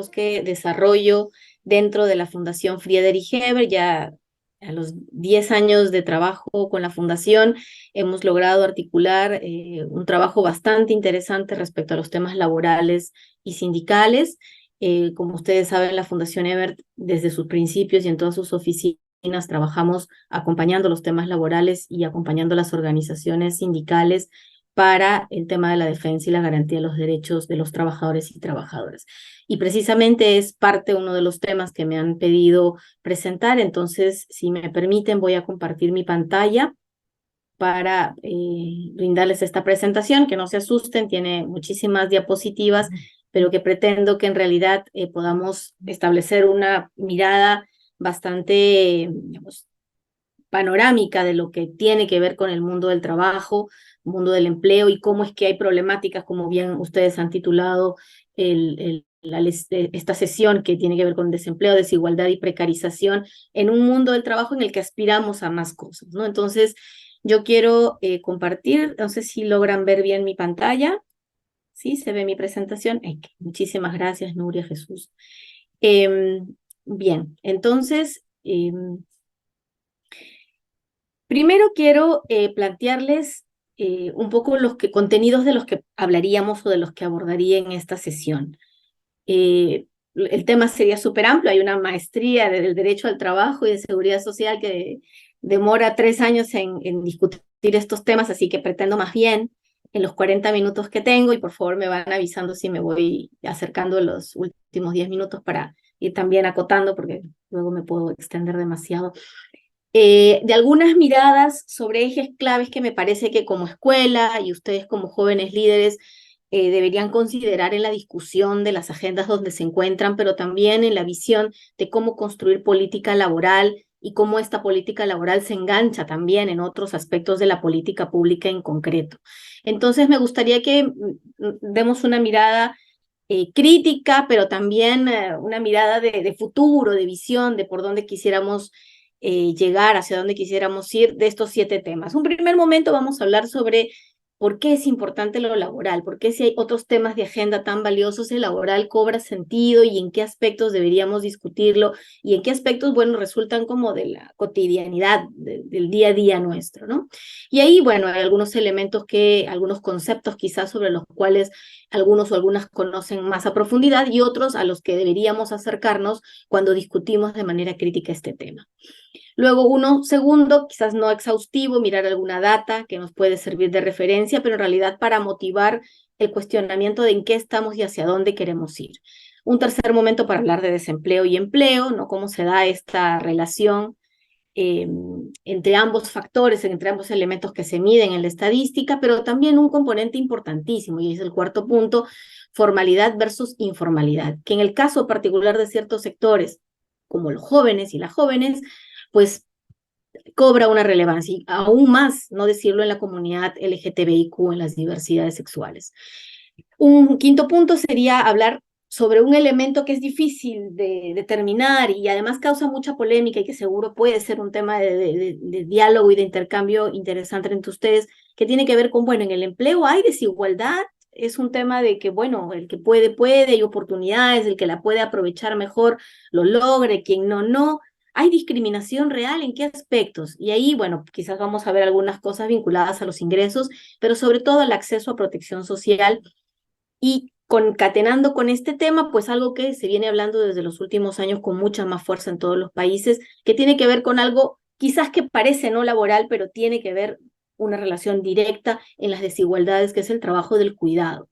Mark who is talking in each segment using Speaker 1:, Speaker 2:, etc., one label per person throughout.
Speaker 1: proyectos que desarrollo dentro de la Fundación Friedrich Hebel. Ya a los 10 años de trabajo con la fundación hemos logrado articular un trabajo bastante interesante respecto a los temas laborales y sindicales. Como ustedes saben, la Fundación Ebert, desde sus principios y en todas sus oficinas, trabajamos acompañando los temas laborales y acompañando las organizaciones sindicales para el tema de la defensa y la garantía de los derechos de los trabajadores y trabajadoras. Y precisamente es parte uno de los temas que me han pedido presentar. Entonces, si me permiten, voy a compartir mi pantalla para brindarles esta presentación. Que no se asusten, tiene muchísimas diapositivas, pero que pretendo que en realidad podamos establecer una mirada bastante, digamos, panorámica de lo que tiene que ver con el mundo del trabajo, mundo del empleo, y cómo es que hay problemáticas, como bien ustedes han titulado esta sesión, que tiene que ver con desempleo, desigualdad y precarización en un mundo del trabajo en el que aspiramos a más cosas, ¿no? Entonces, yo quiero compartir, no sé si logran ver bien mi pantalla. ¿Sí? ¿Se ve mi presentación? Muchísimas gracias, Nuria, Jesús. Bien, entonces, primero quiero plantearles un poco los contenidos de los que hablaríamos o de los que abordaría en esta sesión. El tema sería súper amplio. Hay una maestría del derecho al trabajo y de seguridad social que demora 3 años en discutir estos temas, así que pretendo más bien en los 40 minutos que tengo, y por favor me van avisando si me voy acercando a los últimos 10 minutos para ir también acotando, porque luego me puedo extender demasiado. De algunas miradas sobre ejes claves que me parece que como escuela y ustedes como jóvenes líderes deberían considerar en la discusión de las agendas donde se encuentran, pero también en la visión de cómo construir política laboral y cómo esta política laboral se engancha también en otros aspectos de la política pública en concreto. Entonces me gustaría que demos una mirada crítica, pero también una mirada de futuro, de visión, de por dónde quisiéramos llegar, hacia dónde quisiéramos ir de estos 7 temas. Un primer momento vamos a hablar sobre por qué es importante lo laboral, por qué si hay otros temas de agenda tan valiosos, el laboral cobra sentido y en qué aspectos deberíamos discutirlo y en qué aspectos, bueno, resultan como de la cotidianidad, del día a día nuestro, ¿no? Y ahí, bueno, hay algunos elementos algunos conceptos quizás sobre los cuales algunos o algunas conocen más a profundidad y otros a los que deberíamos acercarnos cuando discutimos de manera crítica este tema. Luego, uno segundo, quizás no exhaustivo, mirar alguna data que nos puede servir de referencia, pero en realidad para motivar el cuestionamiento de en qué estamos y hacia dónde queremos ir. Un tercer momento para hablar de desempleo y empleo, ¿no? Cómo se da esta relación entre ambos factores, entre ambos elementos que se miden en la estadística, pero también un componente importantísimo, y es el cuarto punto, formalidad versus informalidad, que en el caso particular de ciertos sectores, como los jóvenes y las jóvenes, pues cobra una relevancia, y aún más, no decirlo, en la comunidad LGTBIQ, en las diversidades sexuales. Un quinto punto sería hablar sobre un elemento que es difícil de determinar y además causa mucha polémica y que seguro puede ser un tema de diálogo y de intercambio interesante entre ustedes, que tiene que ver con, bueno, en el empleo hay desigualdad. Es un tema de que, bueno, el que puede, puede, hay oportunidades, el que la puede aprovechar mejor lo logre, quien no, no. ¿Hay discriminación real? ¿En qué aspectos? Y ahí, bueno, quizás vamos a ver algunas cosas vinculadas a los ingresos, pero sobre todo al acceso a protección social. Y concatenando con este tema, pues algo que se viene hablando desde los últimos años con mucha más fuerza en todos los países, que tiene que ver con algo quizás que parece no laboral, pero tiene que ver una relación directa en las desigualdades, que es el trabajo del cuidado.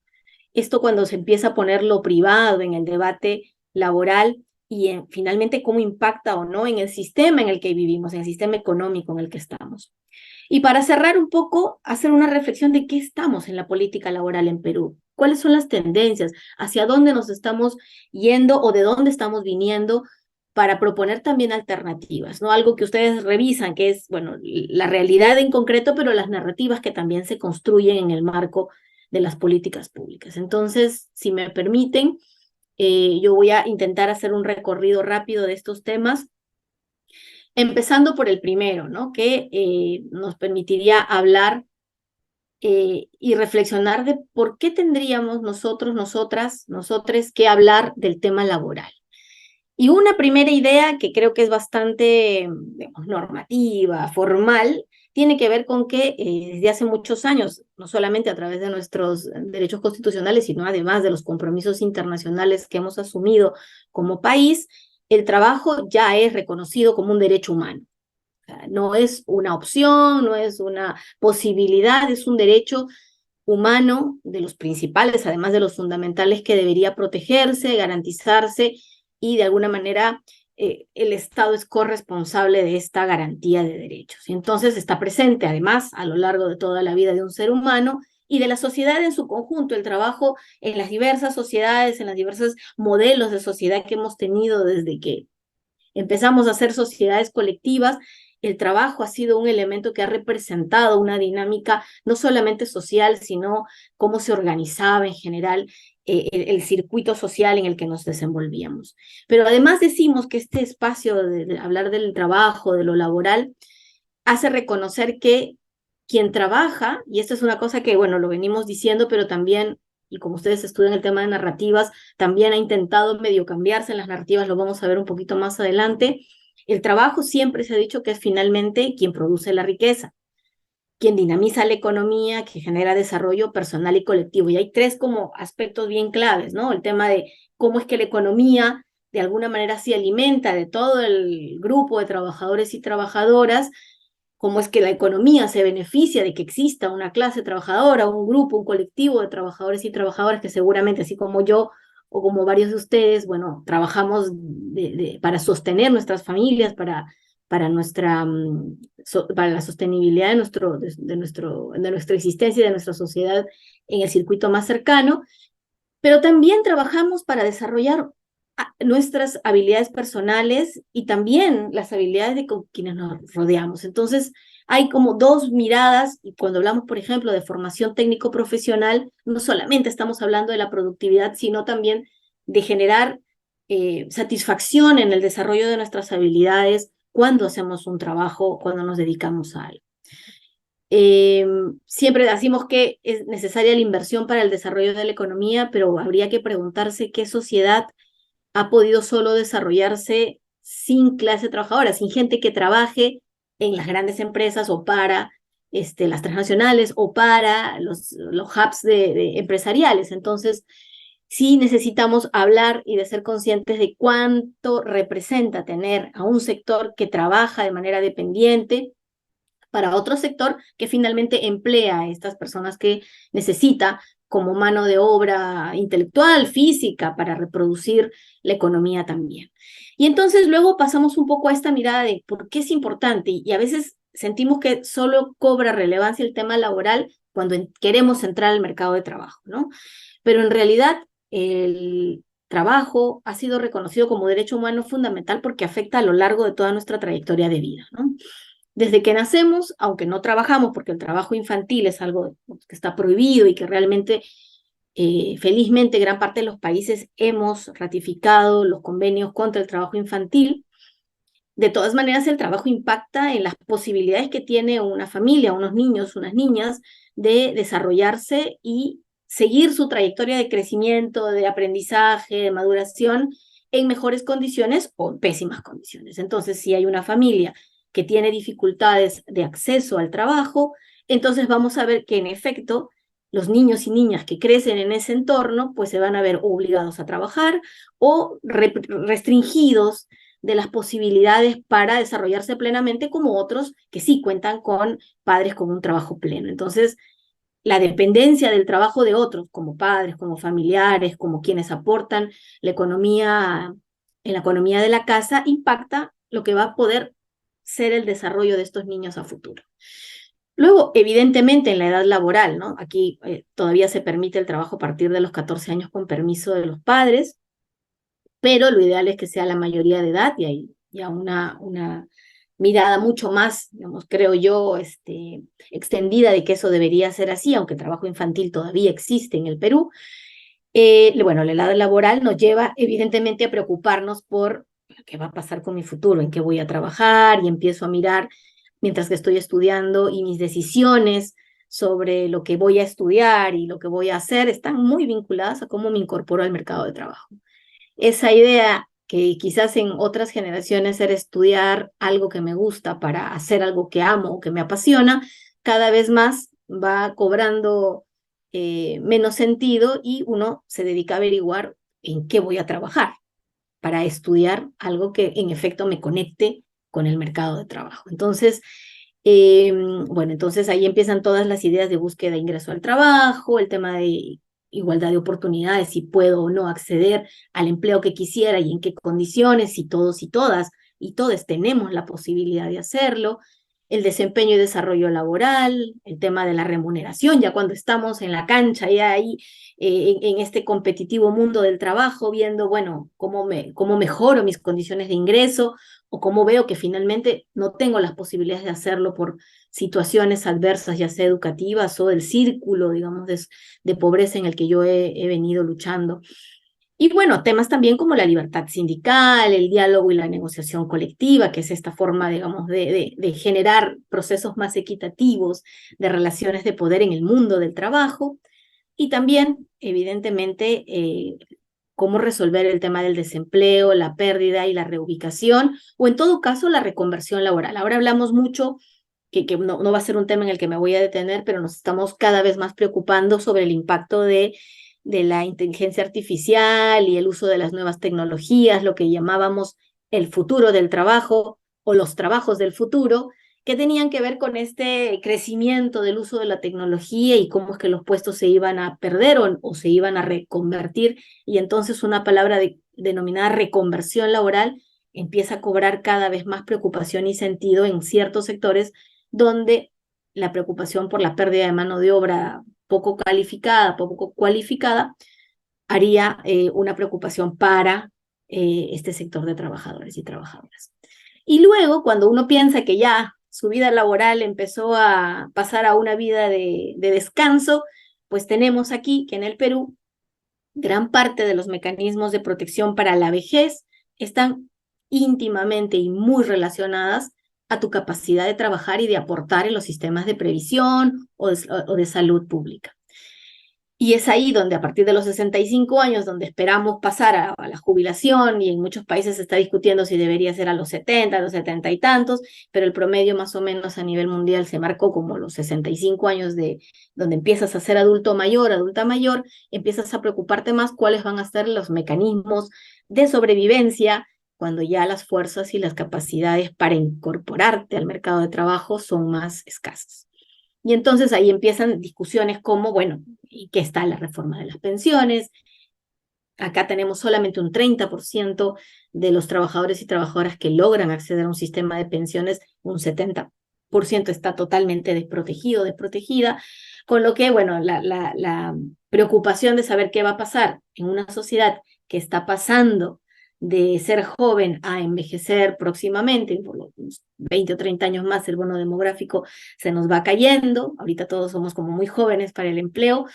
Speaker 1: Esto cuando se empieza a poner lo privado en el debate laboral y finalmente cómo impacta o no en el sistema en el que vivimos, en el sistema económico en el que estamos. Y para cerrar un poco, hacer una reflexión de qué estamos en la política laboral en Perú, cuáles son las tendencias, hacia dónde nos estamos yendo o de dónde estamos viniendo, para proponer también alternativas, ¿no? Algo que ustedes revisan, que es, bueno, la realidad en concreto, pero las narrativas que también se construyen en el marco de las políticas públicas. Entonces, si me permiten, yo voy a intentar hacer un recorrido rápido de estos temas, empezando por el primero, ¿no? Que nos permitiría hablar y reflexionar de por qué tendríamos nosotros, nosotres que hablar del tema laboral. Y una primera idea que creo que es bastante, digamos, normativa, formal, tiene que ver con que desde hace muchos años, no solamente a través de nuestros derechos constitucionales, sino además de los compromisos internacionales que hemos asumido como país, el trabajo ya es reconocido como un derecho humano. O sea, no es una opción, no es una posibilidad, es un derecho humano de los principales, además de los fundamentales que debería protegerse, garantizarse y de alguna manera el Estado es corresponsable de esta garantía de derechos. Y entonces está presente además a lo largo de toda la vida de un ser humano y de la sociedad en su conjunto, el trabajo en las diversas sociedades, en los diversos modelos de sociedad que hemos tenido desde que empezamos a hacer sociedades colectivas. El trabajo ha sido un elemento que ha representado una dinámica no solamente social, sino cómo se organizaba en general el circuito social en el que nos desenvolvíamos. Pero además decimos que este espacio de hablar del trabajo, de lo laboral, hace reconocer que quien trabaja, y esto es una cosa que, bueno, lo venimos diciendo, pero también, y como ustedes estudian el tema de narrativas, también ha intentado medio cambiarse en las narrativas, lo vamos a ver un poquito más adelante. El trabajo siempre se ha dicho que es finalmente quien produce la riqueza, quien dinamiza la economía, que genera desarrollo personal y colectivo. Y hay tres como aspectos bien claves, ¿no? El tema de cómo es que la economía de alguna manera se alimenta de todo el grupo de trabajadores y trabajadoras, cómo es que la economía se beneficia de que exista una clase trabajadora, un grupo, un colectivo de trabajadores y trabajadoras que seguramente, así como yo o como varios de ustedes, bueno, trabajamos para sostener nuestras familias, para la sostenibilidad de nuestra existencia y de nuestra sociedad en el circuito más cercano, pero también trabajamos para desarrollar nuestras habilidades personales y también las habilidades de con quienes nos rodeamos. Entonces, hay como dos miradas y cuando hablamos, por ejemplo, de formación técnico-profesional, no solamente estamos hablando de la productividad, sino también de generar satisfacción en el desarrollo de nuestras habilidades cuando hacemos un trabajo, cuando nos dedicamos a algo. Siempre decimos que es necesaria la inversión para el desarrollo de la economía, pero habría que preguntarse qué sociedad ha podido solo desarrollarse sin clase trabajadora, sin gente que trabaje en las grandes empresas o para las transnacionales o para los hubs empresariales. Entonces, sí necesitamos hablar y de ser conscientes de cuánto representa tener a un sector que trabaja de manera dependiente para otro sector que finalmente emplea a estas personas que necesita como mano de obra intelectual, física, para reproducir la economía también. Y entonces luego pasamos un poco a esta mirada de por qué es importante y a veces sentimos que solo cobra relevancia el tema laboral cuando queremos entrar al mercado de trabajo, ¿no? Pero en realidad el trabajo ha sido reconocido como derecho humano fundamental porque afecta a lo largo de toda nuestra trayectoria de vida, ¿no? Desde que nacemos, aunque no trabajamos, porque el trabajo infantil es algo que está prohibido y que realmente, felizmente, gran parte de los países hemos ratificado los convenios contra el trabajo infantil. De todas maneras, el trabajo impacta en las posibilidades que tiene una familia, unos niños, unas niñas, de desarrollarse y seguir su trayectoria de crecimiento, de aprendizaje, de maduración en mejores condiciones o en pésimas condiciones. Entonces, si hay una familia que tiene dificultades de acceso al trabajo, entonces vamos a ver que en efecto los niños y niñas que crecen en ese entorno pues se van a ver obligados a trabajar o restringidos de las posibilidades para desarrollarse plenamente como otros que sí cuentan con padres con un trabajo pleno. Entonces, la dependencia del trabajo de otros, como padres, como familiares, como quienes aportan la economía, en la economía de la casa, impacta lo que va a poder ser el desarrollo de estos niños a futuro. Luego, evidentemente, en la edad laboral, ¿no? Aquí todavía se permite el trabajo a partir de los 14 años con permiso de los padres, pero lo ideal es que sea la mayoría de edad y hay ya una mirada mucho más, digamos, creo yo, extendida de que eso debería ser así, aunque el trabajo infantil todavía existe en el Perú. Bueno, la edad laboral nos lleva evidentemente a preocuparnos por qué va a pasar con mi futuro, en qué voy a trabajar y empiezo a mirar mientras que estoy estudiando y mis decisiones sobre lo que voy a estudiar y lo que voy a hacer están muy vinculadas a cómo me incorporo al mercado de trabajo. Esa idea que quizás en otras generaciones era estudiar algo que me gusta para hacer algo que amo o que me apasiona, cada vez más va cobrando menos sentido y uno se dedica a averiguar en qué voy a trabajar para estudiar algo que en efecto me conecte con el mercado de trabajo. Entonces, bueno, entonces ahí empiezan todas las ideas de búsqueda de ingreso al trabajo, el tema de igualdad de oportunidades, si puedo o no acceder al empleo que quisiera y en qué condiciones, si todos y todas y todos tenemos la posibilidad de hacerlo, el desempeño y desarrollo laboral, el tema de la remuneración, ya cuando estamos en la cancha, ya ahí en este competitivo mundo del trabajo, viendo, bueno, cómo mejoro mis condiciones de ingreso o cómo veo que finalmente no tengo las posibilidades de hacerlo por situaciones adversas, ya sea educativas o del círculo, digamos, de pobreza en el que yo he venido luchando. Y bueno, temas también como la libertad sindical, el diálogo y la negociación colectiva, que es esta forma, digamos, de generar procesos más equitativos de relaciones de poder en el mundo del trabajo. Y también, evidentemente, cómo resolver el tema del desempleo, la pérdida y la reubicación, o en todo caso, la reconversión laboral. Ahora hablamos mucho, que no va a ser un tema en el que me voy a detener, pero nos estamos cada vez más preocupando sobre el impacto de la inteligencia artificial y el uso de las nuevas tecnologías, lo que llamábamos el futuro del trabajo o los trabajos del futuro, que tenían que ver con este crecimiento del uso de la tecnología y cómo es que los puestos se iban a perder o se iban a reconvertir. Y entonces una palabra denominada reconversión laboral empieza a cobrar cada vez más preocupación y sentido en ciertos sectores donde la preocupación por la pérdida de mano de obra poco calificada, poco cualificada, haría una preocupación para este sector de trabajadores y trabajadoras. Y luego, cuando uno piensa que ya su vida laboral empezó a pasar a una vida de descanso, pues tenemos aquí que en el Perú gran parte de los mecanismos de protección para la vejez están íntimamente y muy relacionadas a tu capacidad de trabajar y de aportar en los sistemas de previsión o de salud pública. Y es ahí donde a partir de los 65 años, donde esperamos pasar a la jubilación, y en muchos países se está discutiendo si debería ser a los 70, a los 70 y tantos, pero el promedio más o menos a nivel mundial se marcó como los 65 años de donde empiezas a ser adulto mayor, adulta mayor, empiezas a preocuparte más cuáles van a ser los mecanismos de sobrevivencia cuando ya las fuerzas y las capacidades para incorporarte al mercado de trabajo son más escasas. Y entonces ahí empiezan discusiones como, bueno, ¿y qué está la reforma de las pensiones? Acá tenemos solamente un 30% de los trabajadores y trabajadoras que logran acceder a un sistema de pensiones, un 70% está totalmente desprotegido, desprotegida, con lo que, bueno, la preocupación de saber qué va a pasar en una sociedad que está pasando de ser joven a envejecer próximamente, por los 20 o 30 años más el bono demográfico se nos va cayendo, ahorita todos somos como muy jóvenes para el empleo,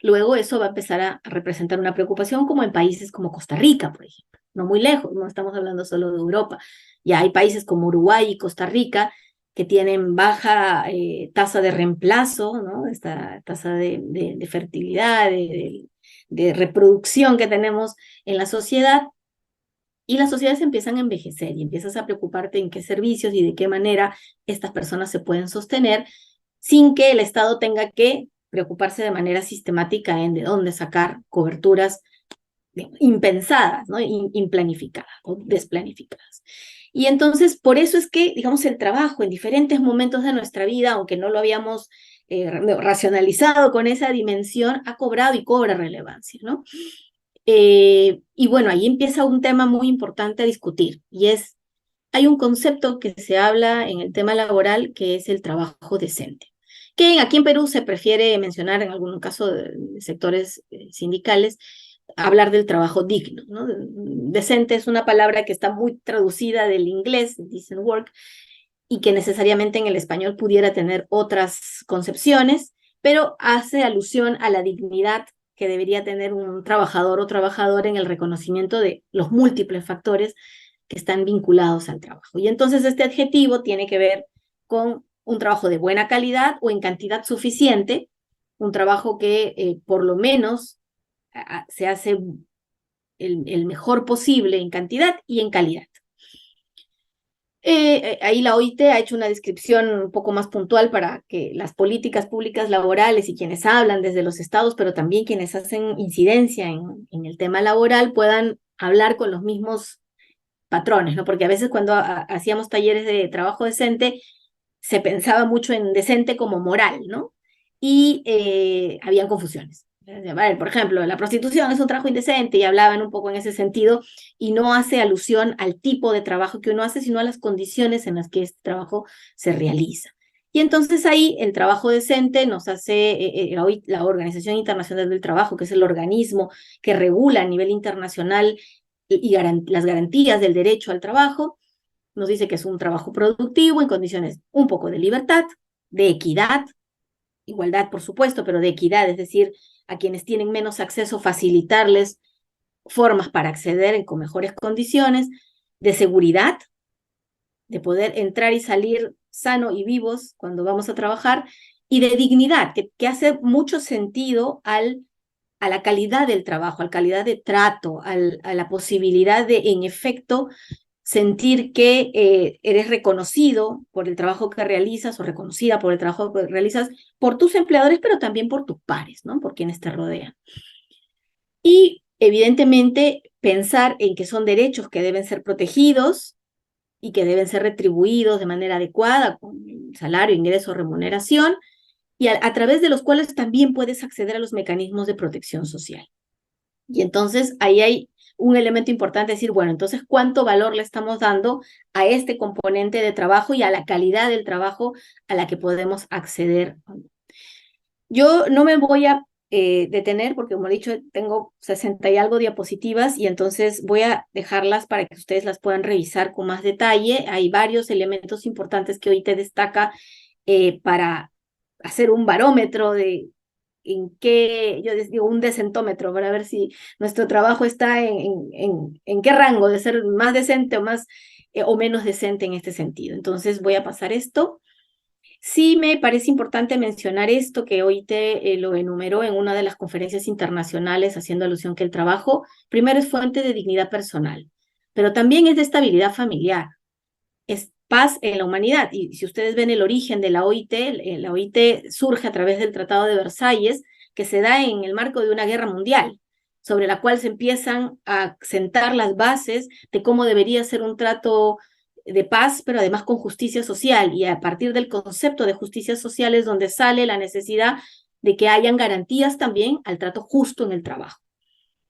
Speaker 1: luego eso va a empezar a representar una preocupación como en países como Costa Rica, por ejemplo, no muy lejos, no estamos hablando solo de Europa, ya hay países como Uruguay y Costa Rica que tienen baja tasa de reemplazo, ¿no? Esta tasa de fertilidad, de reproducción que tenemos en la sociedad, y las sociedades empiezan a envejecer y empiezas a preocuparte en qué servicios y de qué manera estas personas se pueden sostener sin que el Estado tenga que preocuparse de manera sistemática en de dónde sacar coberturas impensadas, ¿no? Implanificadas o desplanificadas. Y entonces, por eso es que, digamos, el trabajo en diferentes momentos de nuestra vida, aunque no lo habíamos racionalizado con esa dimensión, ha cobrado y cobra relevancia, ¿no? Y bueno, ahí empieza un tema muy importante a discutir, y es, hay un concepto que se habla en el tema laboral que es el trabajo decente, que aquí en Perú se prefiere mencionar en algún caso de sectores sindicales, hablar del trabajo digno, ¿no? Decente es una palabra que está muy traducida del inglés, decent work, y que necesariamente en el español pudiera tener otras concepciones, pero hace alusión a la dignidad que debería tener un trabajador o trabajadora en el reconocimiento de los múltiples factores que están vinculados al trabajo. Y entonces este adjetivo tiene que ver con un trabajo de buena calidad o en cantidad suficiente, un trabajo que por lo menos se hace el mejor posible en cantidad y en calidad. Ahí la OIT ha hecho una descripción un poco más puntual para que las políticas públicas laborales y quienes hablan desde los estados, pero también quienes hacen incidencia en el tema laboral, puedan hablar con los mismos patrones, ¿no? Porque a veces cuando hacíamos talleres de trabajo decente, se pensaba mucho en decente como moral, ¿no? Y habían confusiones. A ver, por ejemplo, la prostitución es un trabajo indecente y hablaban un poco en ese sentido y no hace alusión al tipo de trabajo que uno hace, sino a las condiciones en las que este trabajo se realiza. Y entonces ahí el trabajo decente nos hace la Organización Internacional del Trabajo, que es el organismo que regula a nivel internacional y las garantías del derecho al trabajo, nos dice que es un trabajo productivo en condiciones un poco de libertad, de equidad, igualdad por supuesto, pero de equidad, es decir, a quienes tienen menos acceso, facilitarles formas para acceder con mejores condiciones, de seguridad, de poder entrar y salir sano y vivos cuando vamos a trabajar, y de dignidad, que hace mucho sentido a la calidad del trabajo, a la calidad de trato, a la posibilidad de, en efecto, sentir que eres reconocido por el trabajo que realizas o reconocida por el trabajo que realizas por tus empleadores, pero también por tus pares, ¿no? Por quienes te rodean. Y evidentemente pensar en que son derechos que deben ser protegidos y que deben ser retribuidos de manera adecuada, con salario, ingreso, remuneración, y a través de los cuales también puedes acceder a los mecanismos de protección social. Y entonces ahí hay un elemento importante, decir, bueno, entonces, ¿cuánto valor le estamos dando a este componente de trabajo y a la calidad del trabajo a la que podemos acceder? Yo no me voy a detener porque, como he dicho, tengo 60 y algo diapositivas y entonces voy a dejarlas para que ustedes las puedan revisar con más detalle. Hay varios elementos importantes que hoy te destaca para hacer un barómetro de en qué, yo les digo, un decentómetro para ver si nuestro trabajo está en qué rango de ser más decente o más o menos decente en este sentido. Entonces voy a pasar esto. Sí me parece importante mencionar esto que hoy te lo enumeró en una de las conferencias internacionales haciendo alusión que el trabajo primero es fuente de dignidad personal, pero también es de estabilidad familiar, es paz en la humanidad. Y si ustedes ven el origen de la OIT surge a través del Tratado de Versalles, que se da en el marco de una guerra mundial, sobre la cual se empiezan a sentar las bases de cómo debería ser un trato de paz, pero además con justicia social. Y a partir del concepto de justicia social es donde sale la necesidad de que hayan garantías también al trato justo en el trabajo.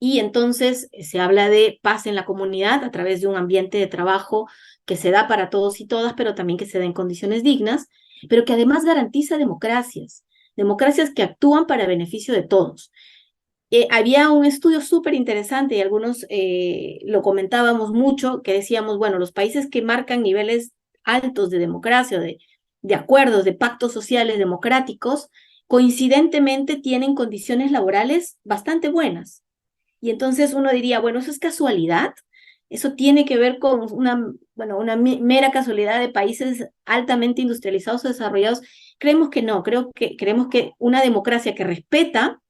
Speaker 1: Y entonces se habla de paz en la comunidad a través de un ambiente de trabajo que se da para todos y todas, pero también que se da en condiciones dignas, pero que además garantiza democracias, democracias que actúan para beneficio de todos. Había un estudio súper interesante y algunos lo comentábamos mucho, que decíamos, bueno, los países que marcan niveles altos de democracia, de acuerdos, de pactos sociales democráticos, coincidentemente tienen condiciones laborales bastante buenas. Y entonces uno diría, bueno, ¿eso es casualidad? ¿Eso tiene que ver con una mera casualidad de países altamente industrializados o desarrollados? Creemos que no, creemos que una democracia que respeta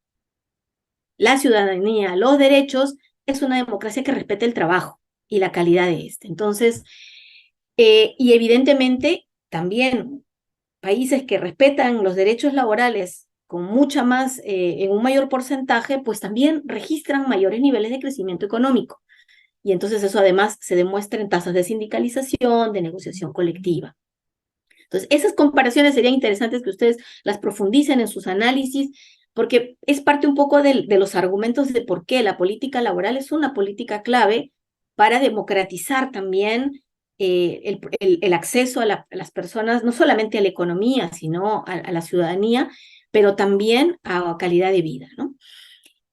Speaker 1: la ciudadanía, los derechos, es una democracia que respeta el trabajo y la calidad de este. Entonces, y evidentemente también países que respetan los derechos laborales con mucha más, en un mayor porcentaje, pues también registran mayores niveles de crecimiento económico. Y entonces eso además se demuestra en tasas de sindicalización, de negociación colectiva. Entonces, esas comparaciones serían interesantes que ustedes las profundicen en sus análisis, porque es parte un poco de los argumentos de por qué la política laboral es una política clave para democratizar también el acceso a las personas, no solamente a la economía, sino a la ciudadanía, pero también a calidad de vida, ¿no?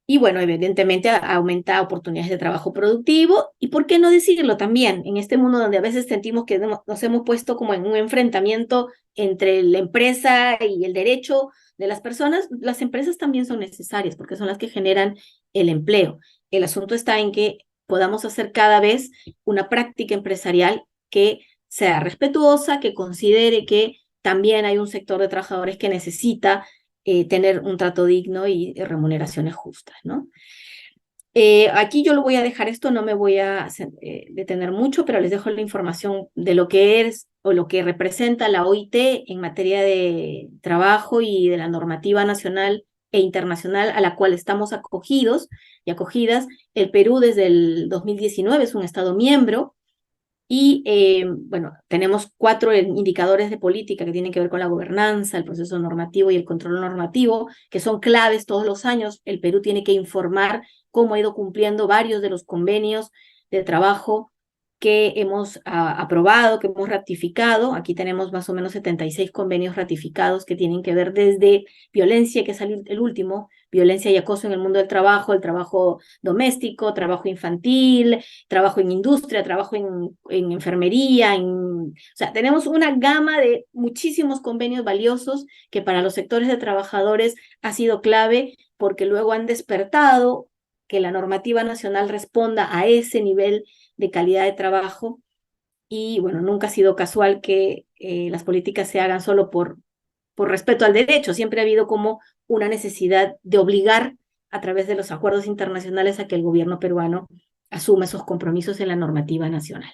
Speaker 1: Y bueno, evidentemente aumenta oportunidades de trabajo productivo. ¿Y por qué no decirlo también? En este mundo donde a veces sentimos que nos hemos puesto como en un enfrentamiento entre la empresa y el derecho de las personas, las empresas también son necesarias porque son las que generan el empleo. El asunto está en que podamos hacer cada vez una práctica empresarial que sea respetuosa, que considere que también hay un sector de trabajadores que necesita tener un trato digno y remuneraciones justas, ¿no? Aquí yo lo voy a dejar esto, no me voy a detener mucho, pero les dejo la información de lo que es o lo que representa la OIT en materia de trabajo y de la normativa nacional e internacional a la cual estamos acogidos y acogidas. El Perú desde el 2019 es un Estado miembro y bueno, tenemos 4 indicadores de política que tienen que ver con la gobernanza, el proceso normativo y el control normativo, que son claves todos los años. El Perú tiene que informar cómo ha ido cumpliendo varios de los convenios de trabajo que hemos aprobado, que hemos ratificado. Aquí tenemos más o menos 76 convenios ratificados que tienen que ver desde violencia, que es el último, violencia y acoso en el mundo del trabajo, el trabajo doméstico, trabajo infantil, trabajo en industria, trabajo en enfermería, o sea, tenemos una gama de muchísimos convenios valiosos que para los sectores de trabajadores ha sido clave porque luego han despertado que la normativa nacional responda a ese nivel de calidad de trabajo y bueno, nunca ha sido casual que las políticas se hagan solo por respeto al derecho, siempre ha habido como una necesidad de obligar a través de los acuerdos internacionales a que el gobierno peruano asuma esos compromisos en la normativa nacional.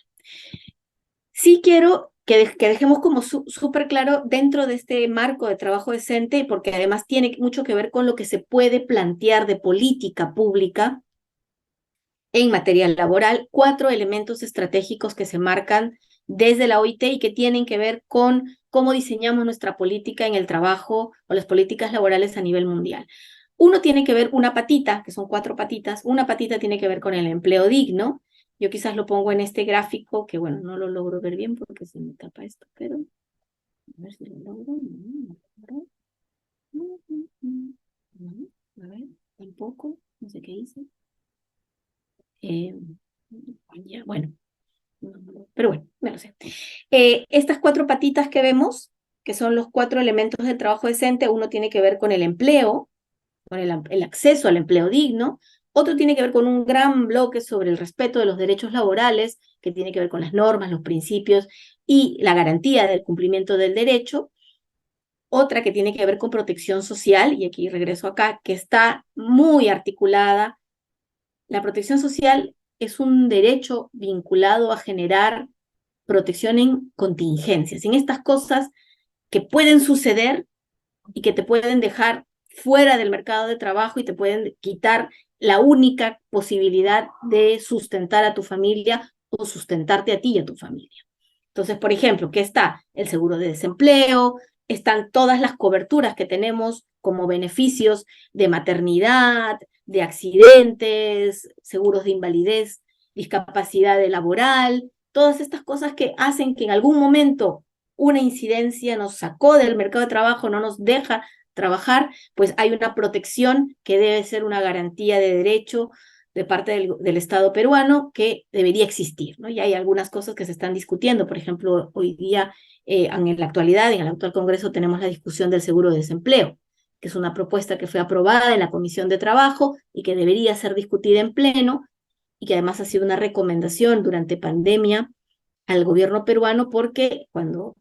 Speaker 1: Sí quiero que dejemos como súper claro dentro de este marco de trabajo decente, porque además tiene mucho que ver con lo que se puede plantear de política pública en materia laboral, 4 elementos estratégicos que se marcan desde la OIT y que tienen que ver con cómo diseñamos nuestra política en el trabajo o las políticas laborales a nivel mundial. Uno tiene que ver una patita, que son 4 patitas, una patita tiene que ver con el empleo digno. Yo quizás lo pongo en este gráfico, que bueno, no lo logro ver bien porque se me tapa esto, pero a ver si lo logro. A ver, tampoco, no sé qué hice. Bueno, pero bueno, no lo sé. Estas 4 patitas que vemos, que son los 4 elementos del trabajo decente, uno tiene que ver con el empleo, con el acceso al empleo digno, otro tiene que ver con un gran bloque sobre el respeto de los derechos laborales, que tiene que ver con las normas, los principios y la garantía del cumplimiento del derecho, otra que tiene que ver con protección social, y aquí regreso acá, que está muy articulada. La protección social es un derecho vinculado a generar protección en contingencias, en estas cosas que pueden suceder y que te pueden dejar fuera del mercado de trabajo y te pueden quitar la única posibilidad de sustentar a tu familia o sustentarte a ti y a tu familia. Entonces, por ejemplo, que está el seguro de desempleo, están todas las coberturas que tenemos como beneficios de maternidad, de accidentes, seguros de invalidez, discapacidad laboral, todas estas cosas que hacen que en algún momento una incidencia nos sacó del mercado de trabajo, no nos deja trabajar, pues hay una protección que debe ser una garantía de derecho de parte del Estado peruano que debería existir, ¿no? Y hay algunas cosas que se están discutiendo, por ejemplo, hoy día, en la actualidad, en el actual Congreso, tenemos la discusión del seguro de desempleo, que es una propuesta que fue aprobada en la Comisión de Trabajo y que debería ser discutida en pleno, y que además ha sido una recomendación durante pandemia al gobierno peruano, porque cuando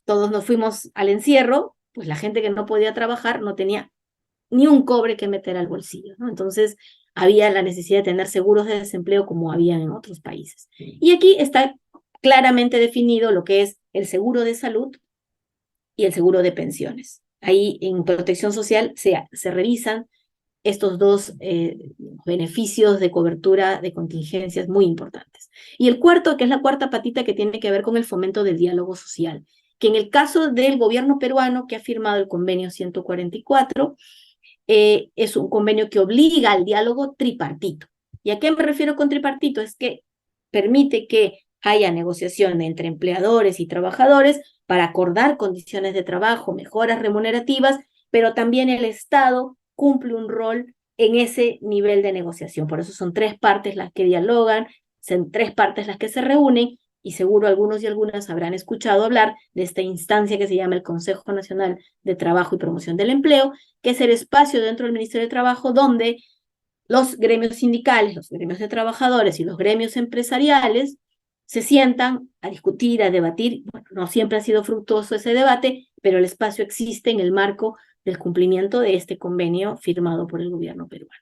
Speaker 1: todos nos fuimos al encierro, pues la gente que no podía trabajar no tenía ni un cobre que meter al bolsillo, ¿no? Entonces había la necesidad de tener seguros de desempleo como había en otros países. Y aquí está claramente definido lo que es el seguro de salud y el seguro de pensiones. Ahí en protección social se revisan estos 2 beneficios de cobertura de contingencias muy importantes. Y el cuarto, que es la cuarta patita, que tiene que ver con el fomento del diálogo social, que en el caso del gobierno peruano, que ha firmado el convenio 144, es un convenio que obliga al diálogo tripartito. ¿Y a qué me refiero con tripartito? Es que permite que haya negociación entre empleadores y trabajadores para acordar condiciones de trabajo, mejoras remunerativas, pero también el Estado cumple un rol en ese nivel de negociación. Por eso son 3 partes las que dialogan, son 3 partes las que se reúnen, y seguro algunos y algunas habrán escuchado hablar de esta instancia que se llama el Consejo Nacional de Trabajo y Promoción del Empleo, que es el espacio dentro del Ministerio de Trabajo donde los gremios sindicales, los gremios de trabajadores y los gremios empresariales se sientan a discutir, a debatir. Bueno, no siempre ha sido fructuoso ese debate, pero el espacio existe en el marco del cumplimiento de este convenio firmado por el gobierno peruano.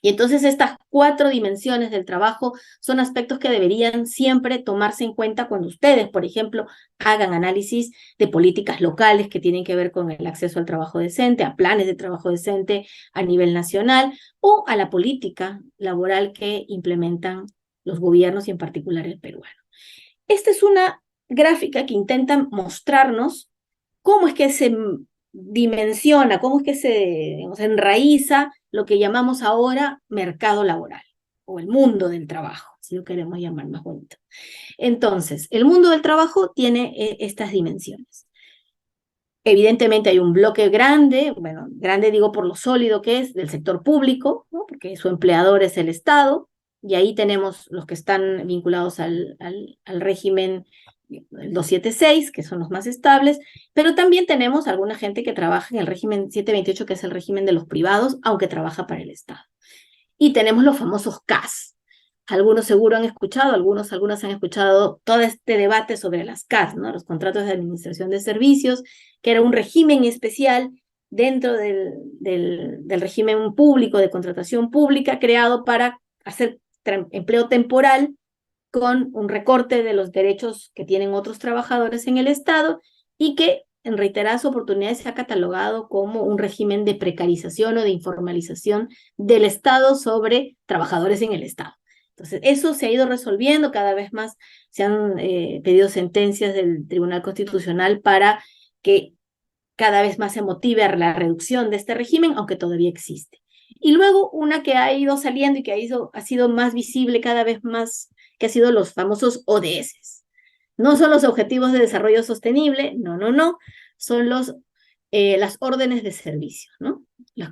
Speaker 1: Y entonces estas 4 dimensiones del trabajo son aspectos que deberían siempre tomarse en cuenta cuando ustedes, por ejemplo, hagan análisis de políticas locales que tienen que ver con el acceso al trabajo decente, a planes de trabajo decente a nivel nacional o a la política laboral que implementan los gobiernos y en particular el peruano. Esta es una gráfica que intenta mostrarnos cómo es que se dimensiona, cómo es que se, digamos, enraiza lo que llamamos ahora mercado laboral o el mundo del trabajo, si lo queremos llamar más bonito. Entonces, el mundo del trabajo tiene estas dimensiones. Evidentemente hay un bloque grande, bueno, grande digo por lo sólido que es, del sector público, ¿no? Porque su empleador es el Estado, y ahí tenemos los que están vinculados al régimen 276, que son los más estables, pero también tenemos alguna gente que trabaja en el régimen 728, que es el régimen de los privados, aunque trabaja para el Estado. Y tenemos los famosos CAS. Algunos seguro han escuchado, algunas han escuchado todo este debate sobre las CAS, ¿no? Los contratos de administración de servicios, que era un régimen especial dentro del régimen público, de contratación pública, creado para hacer empleo temporal con un recorte de los derechos que tienen otros trabajadores en el Estado y que en reiteradas oportunidades se ha catalogado como un régimen de precarización o de informalización del Estado sobre trabajadores en el Estado. Entonces, eso se ha ido resolviendo, cada vez más se han pedido sentencias del Tribunal Constitucional para que cada vez más se motive a la reducción de este régimen, aunque todavía existe. Y luego una que ha ido saliendo y que ha sido más visible cada vez más, que ha sido los famosos ODS. No son los Objetivos de Desarrollo Sostenible, no, son las órdenes de servicio, ¿no? Los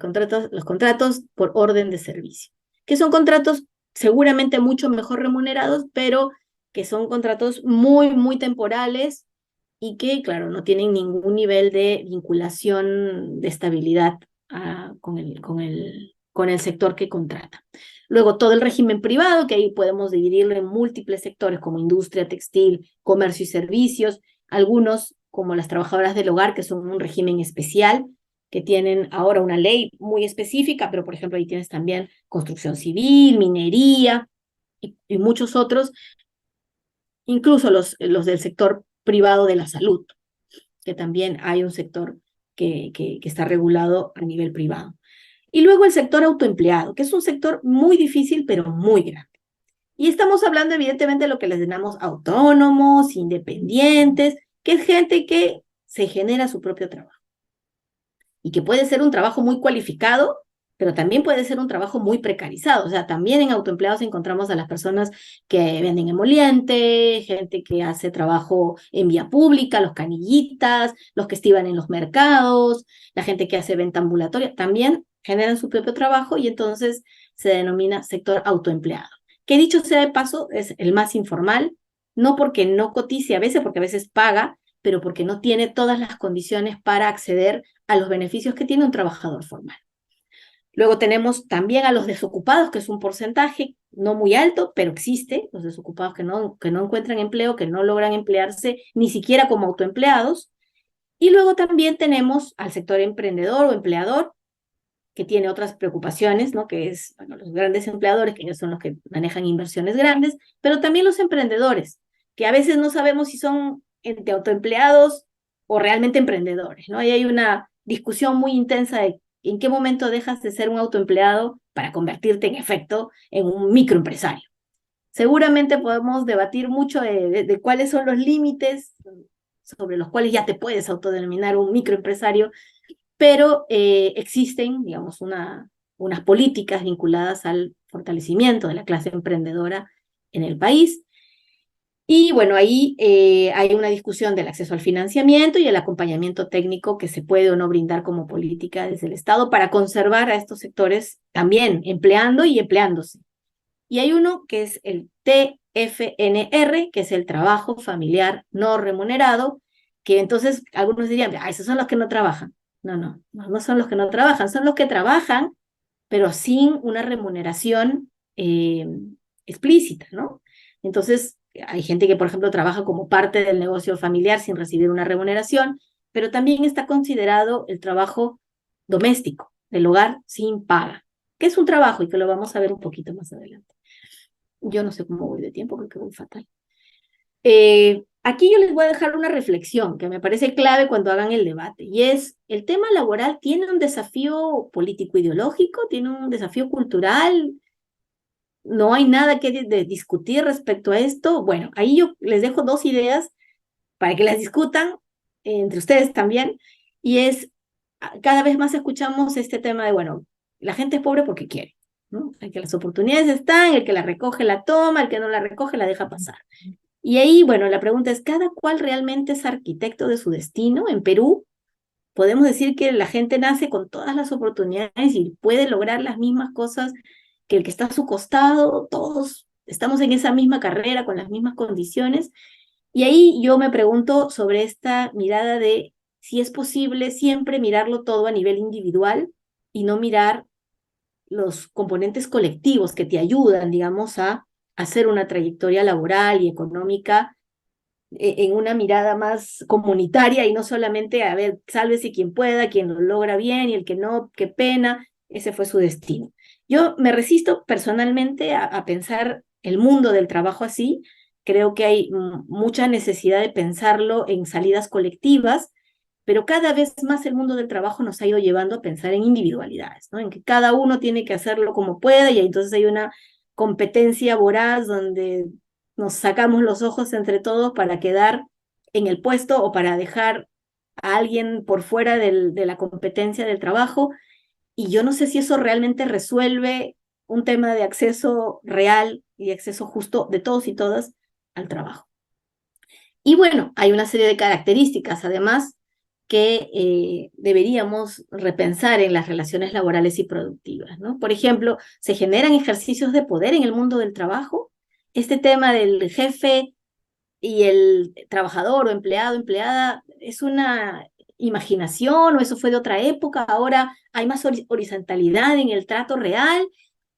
Speaker 1: contratos por orden de servicio, que son contratos seguramente mucho mejor remunerados, pero que son contratos muy, muy temporales y que, claro, no tienen ningún nivel de vinculación de estabilidad con el sector que contrata. Luego, todo el régimen privado, que ahí podemos dividirlo en múltiples sectores como industria, textil, comercio y servicios, algunos como las trabajadoras del hogar, que son un régimen especial, que tienen ahora una ley muy específica, pero por ejemplo ahí tienes también construcción civil, minería y muchos otros, incluso los del sector privado de la salud, que también hay un sector que está regulado a nivel privado. Y luego el sector autoempleado, que es un sector muy difícil, pero muy grande. Y estamos hablando evidentemente de lo que les llamamos autónomos, independientes, que es gente que se genera su propio trabajo. Y que puede ser un trabajo muy cualificado, pero también puede ser un trabajo muy precarizado. O sea, también en autoempleados encontramos a las personas que venden emoliente, gente que hace trabajo en vía pública, los canillitas, los que estiban en los mercados, la gente que hace venta ambulatoria, también generan su propio trabajo y entonces se denomina sector autoempleado. Que dicho sea de paso, es el más informal, no porque no cotice a veces, porque a veces paga, pero porque no tiene todas las condiciones para acceder a los beneficios que tiene un trabajador formal. Luego tenemos también a los desocupados, que es un porcentaje no muy alto, pero existe, los desocupados que no encuentran empleo, que no logran emplearse ni siquiera como autoempleados. Y luego también tenemos al sector emprendedor o empleador, que tiene otras preocupaciones, ¿no? Que es, bueno, los grandes empleadores, que ellos son los que manejan inversiones grandes, pero también los emprendedores, que a veces no sabemos si son entre autoempleados o realmente emprendedores, ¿no? Y hay una discusión muy intensa de en qué momento dejas de ser un autoempleado para convertirte en efecto en un microempresario. Seguramente podemos debatir mucho de cuáles son los límites sobre los cuales ya te puedes autodenominar un microempresario, pero existen, digamos, unas políticas vinculadas al fortalecimiento de la clase emprendedora en el país. Y bueno, ahí hay una discusión del acceso al financiamiento y el acompañamiento técnico que se puede o no brindar como política desde el Estado para conservar a estos sectores también empleando y empleándose. Y hay uno que es el TFNR, que es el trabajo familiar no remunerado, que entonces algunos dirían, esos son los que no trabajan. No son los que no trabajan, son los que trabajan, pero sin una remuneración explícita, ¿no? Entonces, hay gente que, por ejemplo, trabaja como parte del negocio familiar sin recibir una remuneración, pero también está considerado el trabajo doméstico, del hogar sin paga, que es un trabajo y que lo vamos a ver un poquito más adelante. Yo no sé cómo voy de tiempo, creo que voy fatal. Aquí yo les voy a dejar una reflexión que me parece clave cuando hagan el debate, y es, el tema laboral tiene un desafío político-ideológico, tiene un desafío cultural, no hay nada que discutir respecto a esto. Bueno, ahí yo les dejo dos ideas para que las discutan entre ustedes también, y es, cada vez más escuchamos este tema de, bueno, la gente es pobre porque quiere, ¿no? El que las oportunidades están, el que la recoge la toma, el que no la recoge la deja pasar. Y ahí, bueno, la pregunta es, ¿cada cual realmente es arquitecto de su destino? En Perú, podemos decir que la gente nace con todas las oportunidades y puede lograr las mismas cosas que el que está a su costado, todos estamos en esa misma carrera, con las mismas condiciones. Y ahí yo me pregunto sobre esta mirada de si es posible siempre mirarlo todo a nivel individual y no mirar los componentes colectivos que te ayudan, digamos, a hacer una trayectoria laboral y económica en una mirada más comunitaria y no solamente, a ver, sálvese quien pueda, quien lo logra bien y el que no, qué pena, ese fue su destino. Yo me resisto personalmente a pensar el mundo del trabajo así. Creo que hay mucha necesidad de pensarlo en salidas colectivas, pero cada vez más el mundo del trabajo nos ha ido llevando a pensar en individualidades, ¿no? En que cada uno tiene que hacerlo como pueda y entonces hay una competencia voraz donde nos sacamos los ojos entre todos para quedar en el puesto o para dejar a alguien por fuera de la competencia del trabajo. Y yo no sé si eso realmente resuelve un tema de acceso real y acceso justo de todos y todas al trabajo. Y bueno, hay una serie de características, además, que deberíamos repensar en las relaciones laborales y productivas, ¿no? Por ejemplo, se generan ejercicios de poder en el mundo del trabajo. Este tema del jefe y el trabajador o empleado, empleada, es una imaginación o eso fue de otra época. Ahora hay más horizontalidad en el trato real,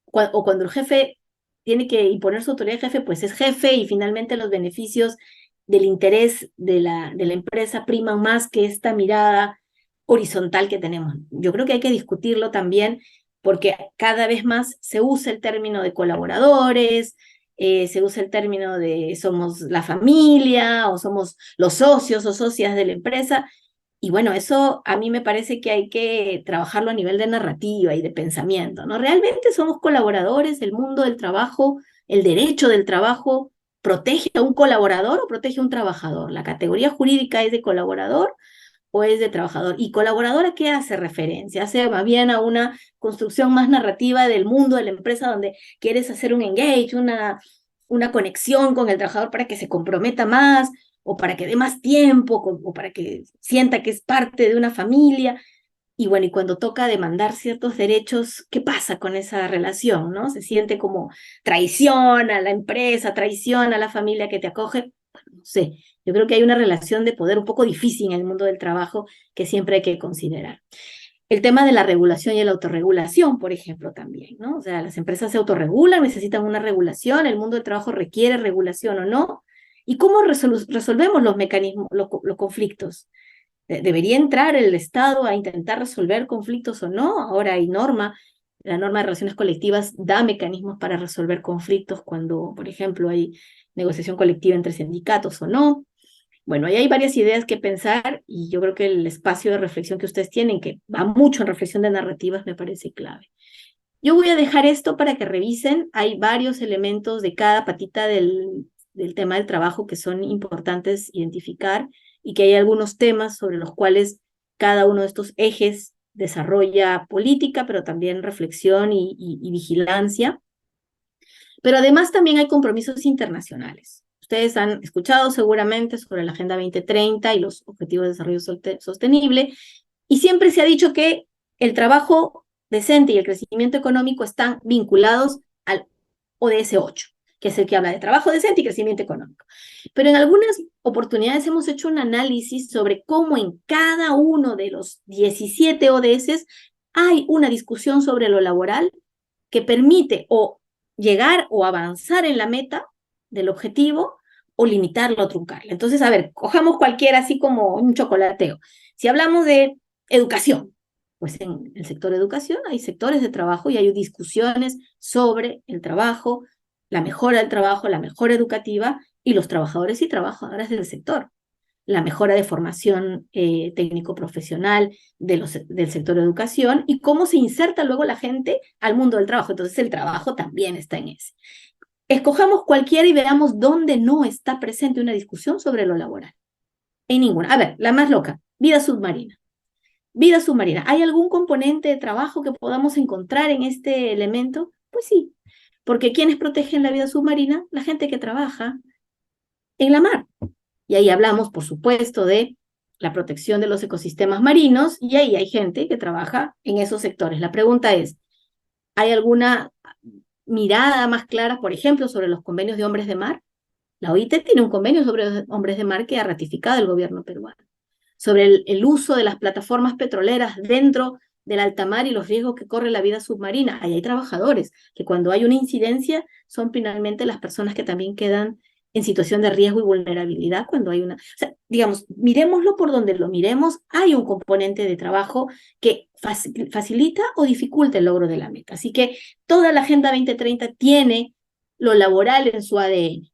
Speaker 1: o cuando el jefe tiene que imponer su autoridad de jefe, pues es jefe y finalmente los beneficios del interés de la empresa priman más que esta mirada horizontal que tenemos. Yo creo que hay que discutirlo también porque cada vez más se usa el término de colaboradores, se usa el término de somos la familia o somos los socios o socias de la empresa. Y bueno, eso a mí me parece que hay que trabajarlo a nivel de narrativa y de pensamiento, ¿no? ¿Realmente somos colaboradores? ¿El mundo del trabajo, el derecho del trabajo, protege a un colaborador o protege a un trabajador? ¿La categoría jurídica es de colaborador o es de trabajador? ¿Y colaborador a qué hace referencia? ¿Hace más bien a una construcción más narrativa del mundo de la empresa donde quieres hacer un engage, una conexión con el trabajador para que se comprometa más o para que dé más tiempo o para que sienta que es parte de una familia? Y bueno, y cuando toca demandar ciertos derechos, ¿qué pasa con esa relación, no? ¿Se siente como traición a la empresa, traición a la familia que te acoge? Bueno, no sé, yo creo que hay una relación de poder un poco difícil en el mundo del trabajo que siempre hay que considerar. El tema de la regulación y la autorregulación, por ejemplo, también, ¿no? O sea, las empresas se autorregulan, necesitan una regulación, el mundo del trabajo requiere regulación o no. ¿Y cómo resolvemos los mecanismos, los conflictos? ¿Debería entrar el Estado a intentar resolver conflictos o no? Ahora hay norma, la norma de relaciones colectivas da mecanismos para resolver conflictos cuando, por ejemplo, hay negociación colectiva entre sindicatos o no. Bueno, ahí hay varias ideas que pensar y yo creo que el espacio de reflexión que ustedes tienen, que va mucho en reflexión de narrativas, me parece clave. Yo voy a dejar esto para que revisen. Hay varios elementos de cada patita del tema del trabajo que son importantes identificar y que hay algunos temas sobre los cuales cada uno de estos ejes desarrolla política, pero también reflexión y vigilancia. Pero además también hay compromisos internacionales. Ustedes han escuchado seguramente sobre la Agenda 2030 y los Objetivos de Desarrollo Sostenible, y siempre se ha dicho que el trabajo decente y el crecimiento económico están vinculados al ODS 8, que es el que habla de trabajo decente y crecimiento económico. Pero en algunas oportunidades hemos hecho un análisis sobre cómo en cada uno de los 17 ODS hay una discusión sobre lo laboral que permite o llegar o avanzar en la meta del objetivo o limitarla o truncarla. Entonces, a ver, cojamos cualquiera así como un chocolateo. Si hablamos de educación, pues en el sector de educación hay sectores de trabajo y hay discusiones sobre el trabajo, la mejora del trabajo, la mejora educativa y los trabajadores y trabajadoras del sector, la mejora de formación técnico-profesional del sector de educación y cómo se inserta luego la gente al mundo del trabajo. Entonces el trabajo también está en ese. Escojamos cualquiera y veamos dónde no está presente una discusión sobre lo laboral. En ninguna. A ver, la más loca, vida submarina. Vida submarina. ¿Hay algún componente de trabajo que podamos encontrar en este elemento? Pues sí, porque ¿quiénes protegen la vida submarina? La gente que trabaja en la mar. Y ahí hablamos, por supuesto, de la protección de los ecosistemas marinos y ahí hay gente que trabaja en esos sectores. La pregunta es, ¿hay alguna mirada más clara, por ejemplo, sobre los convenios de hombres de mar? La OIT tiene un convenio sobre hombres de mar que ha ratificado el gobierno peruano, sobre el uso de las plataformas petroleras dentro del alta mar y los riesgos que corre la vida submarina. Ahí hay trabajadores que cuando hay una incidencia son finalmente las personas que también quedan en situación de riesgo y vulnerabilidad cuando hay una... O sea, digamos, miremoslo por donde lo miremos, hay un componente de trabajo que facilita o dificulta el logro de la meta. Así que toda la Agenda 2030 tiene lo laboral en su ADN.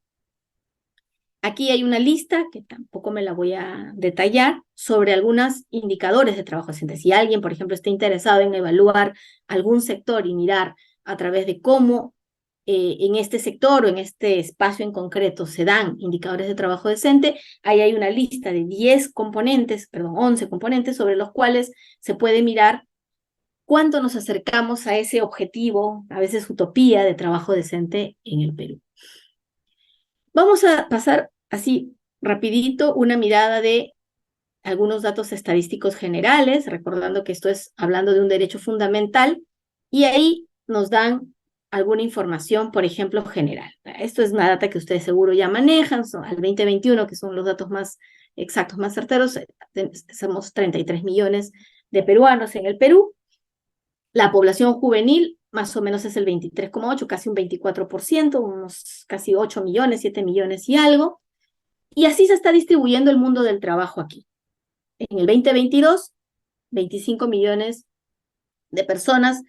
Speaker 1: Aquí hay una lista, que tampoco me la voy a detallar, sobre algunos indicadores de trabajo decente. Si alguien, por ejemplo, está interesado en evaluar algún sector y mirar a través de cómo en este sector o en este espacio en concreto se dan indicadores de trabajo decente, ahí hay una lista de 10 componentes, perdón, 11 componentes sobre los cuales se puede mirar cuánto nos acercamos a ese objetivo, a veces utopía, de trabajo decente en el Perú. Vamos a pasar así rapidito una mirada de algunos datos estadísticos generales, recordando que esto es hablando de un derecho fundamental, y ahí nos dan alguna información, por ejemplo, general. Esto es una data que ustedes seguro ya manejan, son al 2021, que son los datos más exactos, más certeros, somos 33 millones de peruanos en el Perú. La población juvenil más o menos es el 23,8, casi un 24%, unos casi 8 millones, 7 millones y algo. Y así se está distribuyendo el mundo del trabajo aquí. En el 2022, 25 millones de personas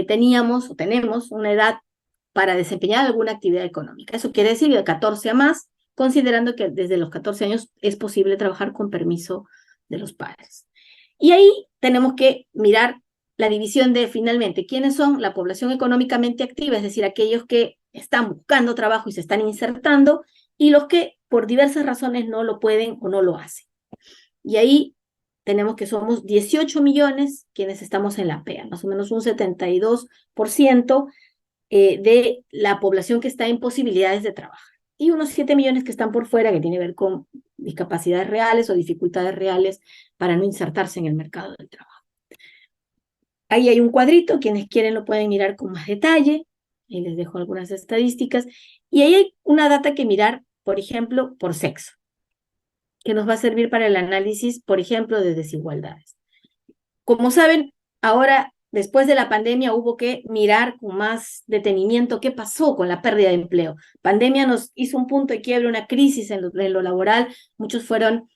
Speaker 1: teníamos o tenemos una edad para desempeñar alguna actividad económica. Eso quiere decir de 14 a más, considerando que desde los 14 años es posible trabajar con permiso de los padres. Y ahí tenemos que mirar la división de, finalmente, quiénes son la población económicamente activa, es decir, aquellos que están buscando trabajo y se están insertando, y los que por diversas razones no lo pueden o no lo hacen. Y ahí tenemos que somos 18 millones quienes estamos en la PEA, más o menos un 72% de la población que está en posibilidades de trabajar. Y unos 7 millones que están por fuera, que tiene que ver con discapacidades reales o dificultades reales para no insertarse en el mercado del trabajo. Ahí hay un cuadrito, quienes quieren lo pueden mirar con más detalle, y les dejo algunas estadísticas, y ahí hay una data que mirar, por ejemplo, por sexo, que nos va a servir para el análisis, por ejemplo, de desigualdades. Como saben, ahora, después de la pandemia, hubo que mirar con más detenimiento qué pasó con la pérdida de empleo. Pandemia nos hizo un punto de quiebre, una crisis en lo laboral, muchos fueron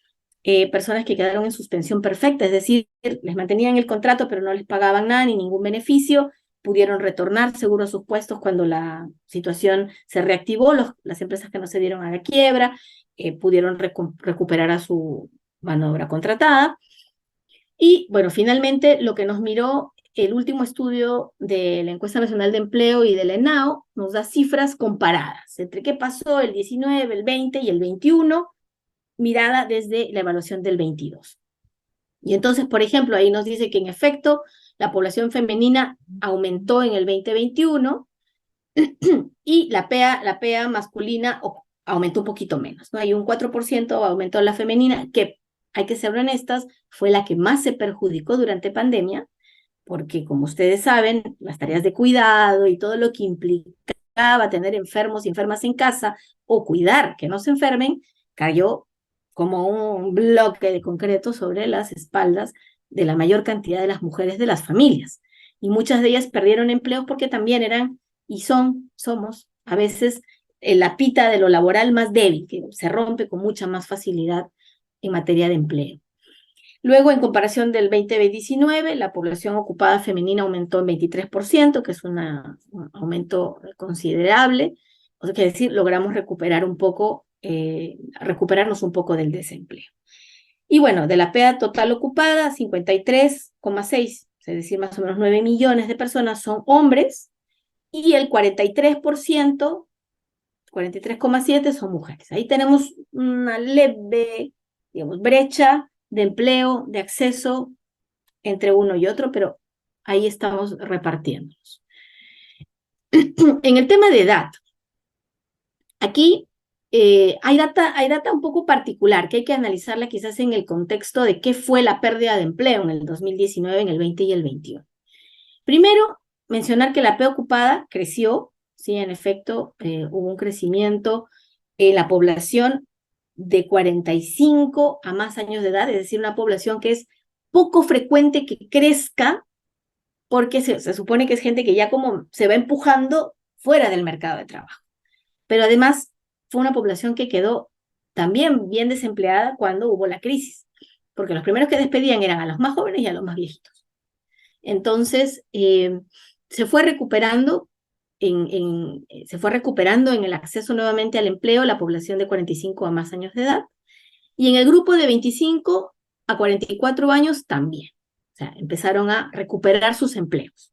Speaker 1: personas que quedaron en suspensión perfecta, es decir, les mantenían el contrato pero no les pagaban nada ni ningún beneficio, pudieron retornar seguro a sus puestos cuando la situación se reactivó, las empresas que no se dieron a la quiebra pudieron recuperar a su mano de obra contratada. Y bueno, finalmente lo que nos miró el último estudio de la Encuesta Nacional de Empleo y del ENAO nos da cifras comparadas entre qué pasó el 19, el 20 y el 21, mirada desde la evaluación del 22. Y entonces, por ejemplo, ahí nos dice que en efecto la población femenina aumentó en el 2021 y la PEA masculina aumentó un poquito menos, ¿no? Hay un 4% aumentó la femenina, que hay que ser honestas, fue la que más se perjudicó durante pandemia, porque como ustedes saben, las tareas de cuidado y todo lo que implicaba tener enfermos y enfermas en casa o cuidar que no se enfermen, cayó como un bloque de concreto sobre las espaldas de la mayor cantidad de las mujeres de las familias. Y muchas de ellas perdieron empleos porque también eran y somos a veces la pita de lo laboral más débil, que se rompe con mucha más facilidad en materia de empleo. Luego, en comparación del 2019, la población ocupada femenina aumentó en 23%, que es un aumento considerable. O sea, quiere decir, logramos recuperarnos un poco del desempleo. Y bueno, de la PEA total ocupada, 53,6, es decir, más o menos 9 millones de personas son hombres, y el 43%, 43,7 son mujeres. Ahí tenemos una leve, digamos, brecha de empleo, de acceso entre uno y otro, pero ahí estamos repartiéndonos. En el tema de edad, aquí hay data un poco particular que hay que analizarla quizás en el contexto de qué fue la pérdida de empleo en el 2019, en el 20 y el 21. Primero, mencionar que la P ocupada creció, sí, en efecto, hubo un crecimiento en la población de 45 a más años de edad, es decir, una población que es poco frecuente que crezca porque se supone que es gente que ya como se va empujando fuera del mercado de trabajo. Pero además fue una población que quedó también bien desempleada cuando hubo la crisis, porque los primeros que despedían eran a los más jóvenes y a los más viejitos. Entonces, se fue recuperando en el acceso nuevamente al empleo la población de 45 a más años de edad, y en el grupo de 25 a 44 años también. O sea, empezaron a recuperar sus empleos.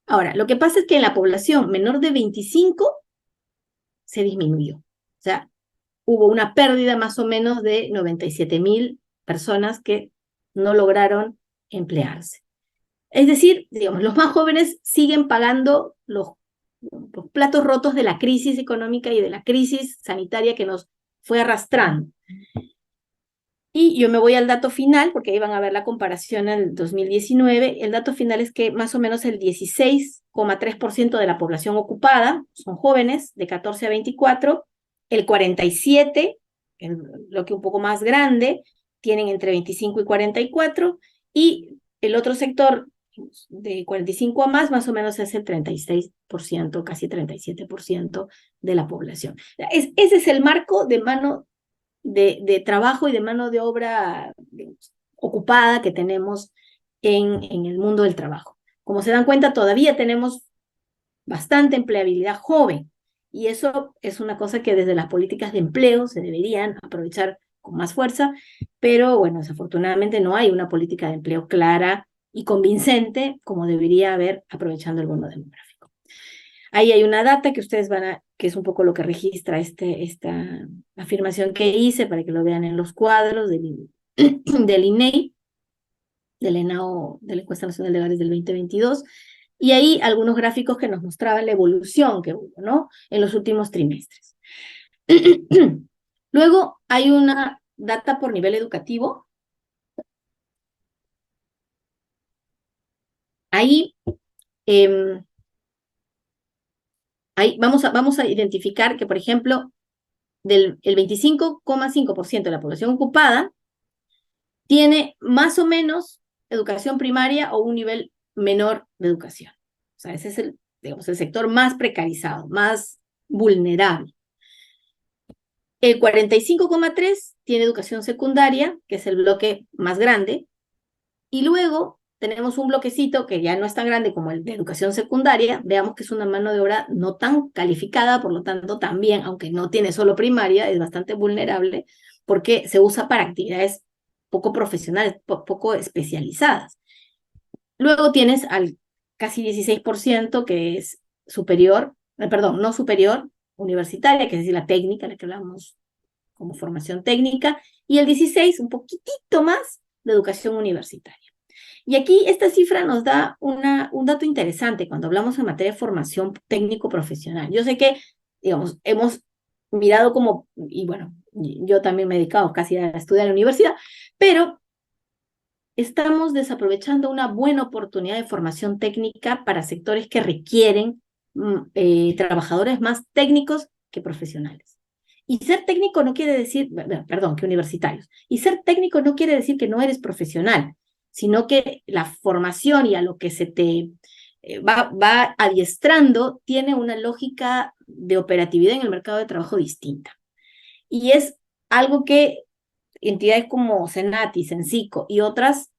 Speaker 1: Ahora, lo que pasa es que en la población menor de 25 se disminuyó. O sea, hubo una pérdida más o menos de 97,000 personas que no lograron emplearse. Es decir, digamos, los más jóvenes siguen pagando los platos rotos de la crisis económica y de la crisis sanitaria que nos fue arrastrando. Y yo me voy al dato final, porque ahí van a ver la comparación al 2019. El dato final es que más o menos el 16,3% de la población ocupada son jóvenes de 14 a 24, el 47%, lo que un poco más grande, tienen entre 25 y 44, y el otro sector de 45 a más o menos es el 36%, casi 37% de la población. Ese es el marco de trabajo y de mano de obra ocupada que tenemos en el mundo del trabajo. Como se dan cuenta, todavía tenemos bastante empleabilidad joven, y eso es una cosa que desde las políticas de empleo se deberían aprovechar con más fuerza, pero bueno, desafortunadamente no hay una política de empleo clara y convincente como debería haber aprovechando el bono demográfico. Ahí hay una data que ustedes que es un poco lo que registra esta afirmación que hice para que lo vean en los cuadros del INEI, del ENAO, de la Encuesta Nacional de Hogares del 2022, y ahí algunos gráficos que nos mostraban la evolución que hubo, ¿no?, en los últimos trimestres. Luego hay una data por nivel educativo. Ahí, ahí vamos a identificar que, por ejemplo, el 25,5% de la población ocupada tiene más o menos educación primaria o un nivel menor de educación. O sea, ese es digamos, el sector más precarizado, más vulnerable. El 45,3% tiene educación secundaria, que es el bloque más grande, y luego tenemos un bloquecito que ya no es tan grande como el de educación secundaria. Veamos que es una mano de obra no tan calificada, por lo tanto también, aunque no tiene solo primaria, es bastante vulnerable porque se usa para actividades poco profesionales, poco especializadas. Luego tienes al casi 16% que es superior, perdón, no superior, universitaria, que es decir, la técnica, la que hablamos como formación técnica, y el 16%, un poquitito más, de educación universitaria. Y aquí esta cifra nos da un dato interesante cuando hablamos en materia de formación técnico-profesional. Yo sé que, digamos, hemos mirado como, y bueno, yo también me he dedicado casi a estudiar en la universidad, pero estamos desaprovechando una buena oportunidad de formación técnica para sectores que requieren trabajadores más técnicos que profesionales. Y ser técnico no quiere decir, perdón, que universitarios. Y ser técnico no quiere decir que no eres profesional, sino que la formación y a lo que se te va adiestrando tiene una lógica de operatividad en el mercado de trabajo distinta. Y es algo que entidades como Senati, Sensico y otras,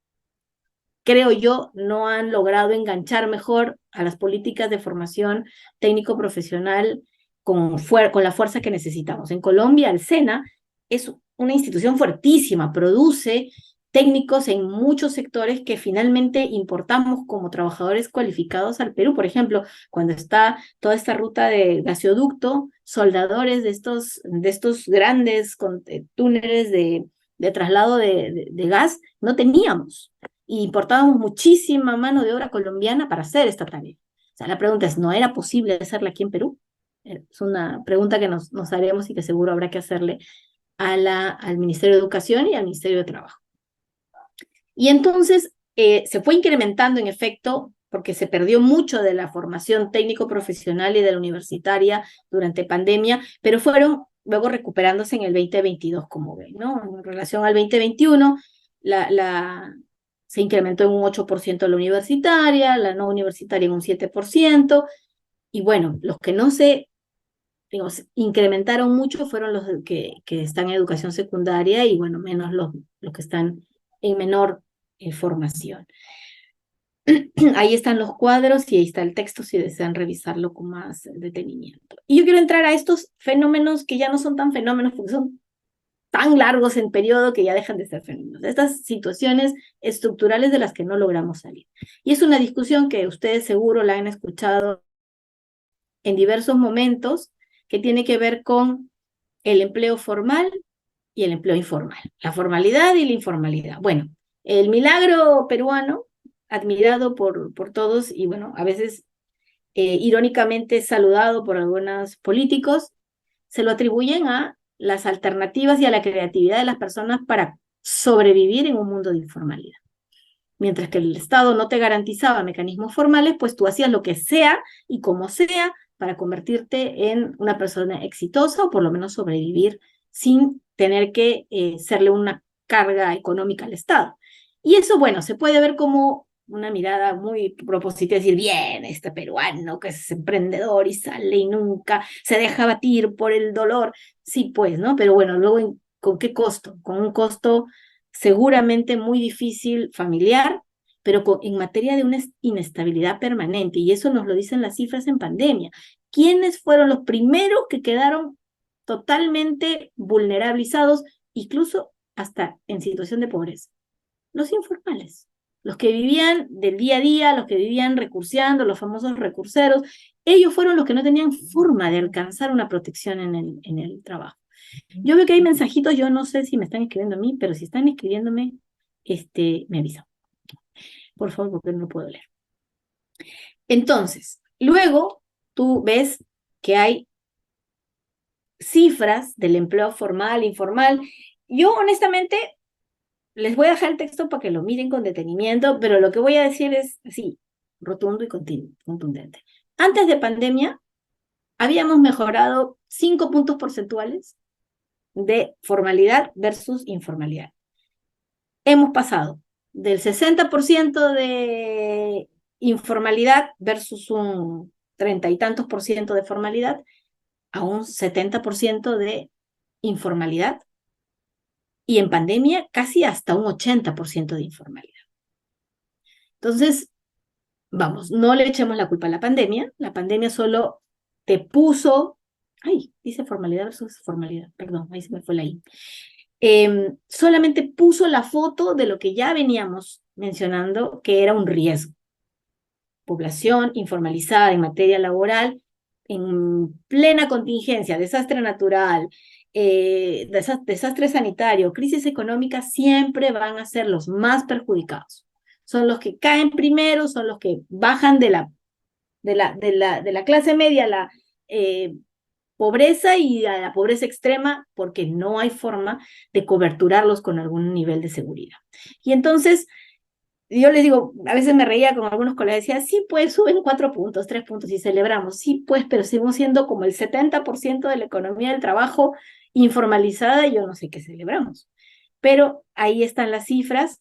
Speaker 1: creo yo, no han logrado enganchar mejor a las políticas de formación técnico-profesional con la fuerza que necesitamos. En Colombia, el SENA es una institución fuertísima, produce técnicos en muchos sectores que finalmente importamos como trabajadores cualificados al Perú. Por ejemplo, cuando está toda esta ruta de gasoducto, soldadores de estos grandes túneles de traslado de gas, no teníamos. Y importábamos muchísima mano de obra colombiana para hacer esta tarea. O sea, la pregunta es, ¿no era posible hacerla aquí en Perú? Es una pregunta que nos haremos y que seguro habrá que hacerle al Ministerio de Educación y al Ministerio de Trabajo. Y entonces se fue incrementando en efecto, porque se perdió mucho de la formación técnico-profesional y de la universitaria durante pandemia, pero fueron luego recuperándose en el 2022, como ven, ¿no? En relación al 2021, se incrementó en un 8% la universitaria, la no universitaria en un 7%, y bueno, los que no se digamos, incrementaron mucho fueron los que están en educación secundaria y bueno, menos los que están en menor formación. Ahí están los cuadros y ahí está el texto si desean revisarlo con más detenimiento. Y yo quiero entrar a estos fenómenos que ya no son tan fenómenos porque son tan largos en periodo que ya dejan de ser fenómenos. Estas situaciones estructurales de las que no logramos salir. Y es una discusión que ustedes seguro la han escuchado en diversos momentos que tiene que ver con el empleo formal y el empleo informal, la formalidad y la informalidad. Bueno, el milagro peruano, admirado por todos y bueno, a veces irónicamente saludado por algunos políticos, se lo atribuyen a las alternativas y a la creatividad de las personas para sobrevivir en un mundo de informalidad. Mientras que el Estado no te garantizaba mecanismos formales, pues tú hacías lo que sea y como sea para convertirte en una persona exitosa o por lo menos sobrevivir sin tener que serle una carga económica al Estado. Y eso, bueno, se puede ver como una mirada muy propositiva, decir, bien, este peruano que es emprendedor y sale y nunca se deja batir por el dolor. Sí, pues, ¿no? Pero bueno, luego, ¿con qué costo? Con un costo seguramente muy difícil familiar, pero en materia de una inestabilidad permanente, y eso nos lo dicen las cifras en pandemia. ¿Quiénes fueron los primeros que quedaron totalmente vulnerabilizados, incluso hasta en situación de pobreza? Los informales, los que vivían del día a día, los que vivían recurseando, los famosos recurseros, ellos fueron los que no tenían forma de alcanzar una protección en el trabajo. Yo veo que hay mensajitos, yo no sé si me están escribiendo a mí, pero si están escribiéndome, me avisan. Por favor, porque no puedo leer. Entonces, luego tú ves que hay cifras del empleo formal, informal. Yo honestamente les voy a dejar el texto para que lo miren con detenimiento, pero lo que voy a decir es así, rotundo y contundente. Antes de pandemia, habíamos mejorado 5 puntos porcentuales de formalidad versus informalidad. Hemos pasado del 60% de informalidad versus un 30 y tantos por ciento de formalidad a un 70% de informalidad y en pandemia casi hasta un 80% de informalidad. Entonces, vamos, no le echemos la culpa a la pandemia solo te puso, dice formalidad versus formalidad, perdón, ahí se me fue la I. Solamente puso la foto de lo que ya veníamos mencionando, que era un riesgo. Población informalizada en materia laboral, en plena contingencia, desastre natural, desastre sanitario, crisis económica, siempre van a ser los más perjudicados. Son los que caen primero, son los que bajan de la clase media a la pobreza y a la pobreza extrema porque no hay forma de coberturarlos con algún nivel de seguridad. Y entonces, yo les digo, a veces me reía con algunos colegas, decía, sí, pues suben 4 puntos, 3 puntos y celebramos, sí, pues, pero seguimos siendo como el 70% de la economía del trabajo informalizada y yo no sé qué celebramos. Pero ahí están las cifras,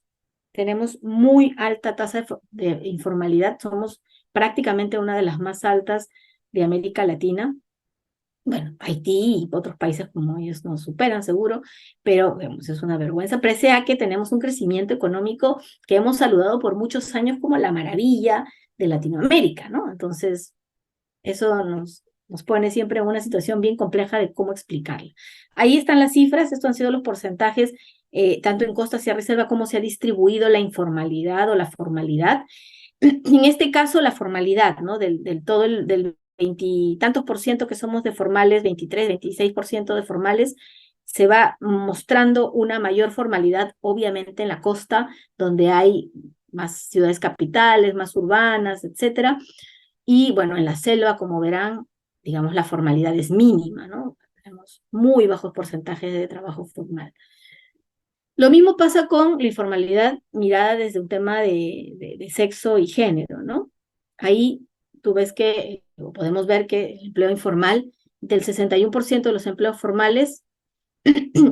Speaker 1: tenemos muy alta tasa de informalidad, somos prácticamente una de las más altas de América Latina. Bueno, Haití y otros países como ellos nos superan seguro, pero digamos, es una vergüenza, pese a que tenemos un crecimiento económico que hemos saludado por muchos años como la maravilla de Latinoamérica, ¿no? Entonces, eso nos pone siempre en una situación bien compleja de cómo explicarla. Ahí están las cifras, estos han sido los porcentajes, tanto en costa hacia reserva, cómo se ha distribuido la informalidad o la formalidad. En este caso, la formalidad, ¿no? Del todo del veintitantos por ciento que somos de formales, 23, 26% de formales, se va mostrando una mayor formalidad, obviamente, en la costa, donde hay más ciudades capitales, más urbanas, etcétera. Y bueno, en la selva, como verán, digamos, la formalidad es mínima, ¿no? Tenemos muy bajos porcentajes de trabajo formal. Lo mismo pasa con la informalidad mirada desde un tema de sexo y género, ¿no? Ahí tú ves que, o podemos ver que el empleo informal, del 61% de los empleos formales,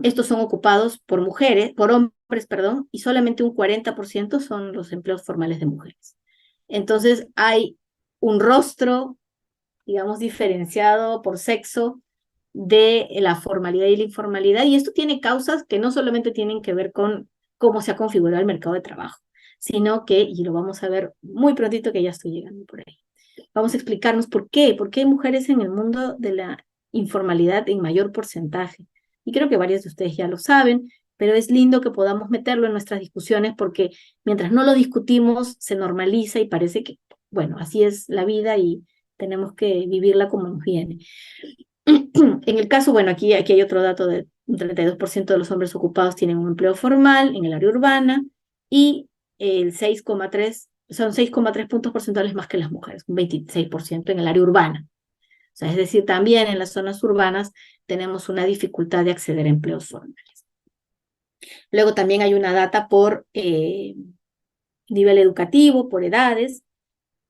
Speaker 1: estos son ocupados por mujeres, por hombres, perdón, y solamente un 40% son los empleos formales de mujeres. Entonces hay un rostro, digamos, diferenciado por sexo de la formalidad y la informalidad, y esto tiene causas que no solamente tienen que ver con cómo se ha configurado el mercado de trabajo, sino que, y lo vamos a ver muy prontito que ya estoy llegando por ahí, vamos a explicarnos por qué hay mujeres en el mundo de la informalidad en mayor porcentaje. Y creo que varios de ustedes ya lo saben, pero es lindo que podamos meterlo en nuestras discusiones porque mientras no lo discutimos, se normaliza y parece que, bueno, así es la vida y tenemos que vivirla como nos viene. En el caso, bueno, aquí hay otro dato de un 32% de los hombres ocupados tienen un empleo formal en el área urbana y el 6,3, son 6,3 puntos porcentuales más que las mujeres, un 26% en el área urbana. O sea, es decir, también en las zonas urbanas tenemos una dificultad de acceder a empleos formales. Luego también hay una data por nivel educativo, por edades,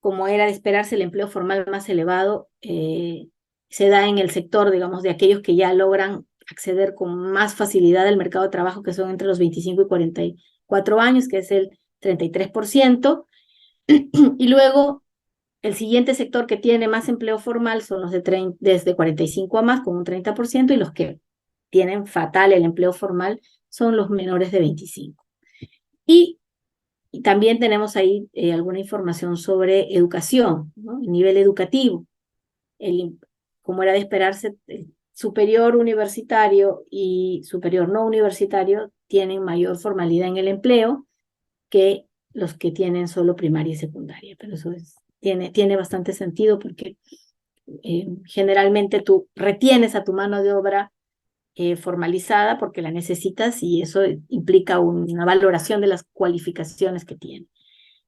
Speaker 1: como era de esperarse, el empleo formal más elevado se da en el sector, digamos, de aquellos que ya logran acceder con más facilidad al mercado de trabajo, que son entre los 25 y 44 años, que es el 33%. Y luego, el siguiente sector que tiene más empleo formal son los desde 45 a más, con un 30%, y los que tienen fatal el empleo formal son los menores de 25. Y también tenemos ahí alguna información sobre educación, ¿no? El nivel educativo, el, como era de esperarse, el superior universitario y superior no universitario tienen mayor formalidad en el empleo que los que tienen solo primaria y secundaria, pero eso tiene bastante sentido porque generalmente tú retienes a tu mano de obra formalizada porque la necesitas y eso implica una valoración de las cualificaciones que tiene.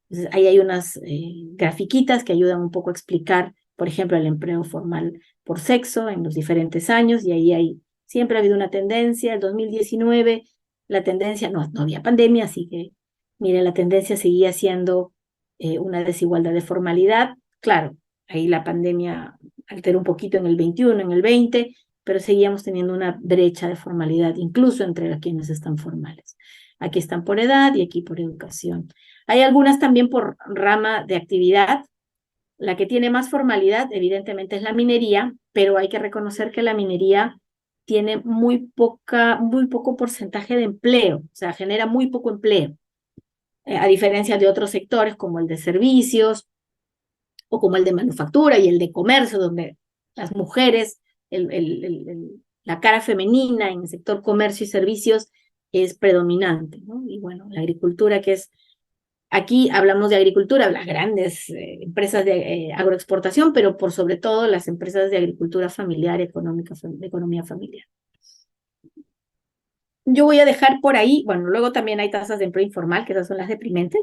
Speaker 1: Entonces, ahí hay unas grafiquitas que ayudan un poco a explicar, por ejemplo, el empleo formal por sexo en los diferentes años, y ahí siempre ha habido una tendencia. El 2019, la tendencia, no había pandemia, así que, mire, la tendencia seguía siendo una desigualdad de formalidad. Claro, ahí la pandemia alteró un poquito en el 21, en el 20, pero seguíamos teniendo una brecha de formalidad, incluso entre quienes están formales. Aquí están por edad y aquí por educación. Hay algunas también por rama de actividad. La que tiene más formalidad, evidentemente, es la minería, pero hay que reconocer que la minería tiene muy poco porcentaje de empleo, o sea, genera muy poco empleo, a diferencia de otros sectores como el de servicios o como el de manufactura y el de comercio, donde las mujeres, la cara femenina en el sector comercio y servicios es predominante, ¿no? Y bueno, la agricultura, que es aquí hablamos de agricultura, las grandes empresas de agroexportación, pero por sobre todo las empresas de agricultura familiar, de economía familiar. Yo voy a dejar por ahí, bueno, luego también hay tasas de empleo informal, que esas son las deprimentes,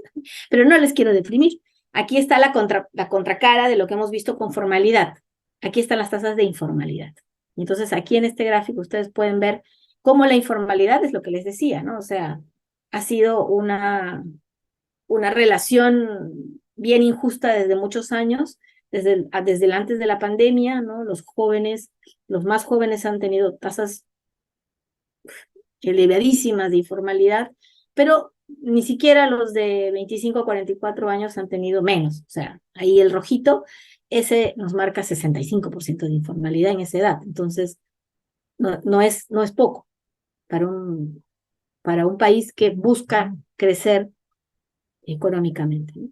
Speaker 1: pero no les quiero deprimir. Aquí está la contracara de lo que hemos visto con formalidad. Aquí están las tasas de informalidad. Entonces, aquí en este gráfico ustedes pueden ver cómo la informalidad es lo que les decía, ¿no? O sea, ha sido una relación bien injusta desde muchos años, desde el antes de la pandemia, ¿no? Los jóvenes, los más jóvenes han tenido tasas elevadísimas de informalidad, pero ni siquiera los de 25 a 44 años han tenido menos. O sea, ahí el rojito, ese nos marca 65% de informalidad en esa edad. Entonces, no es poco para un país que busca crecer económicamente, ¿no?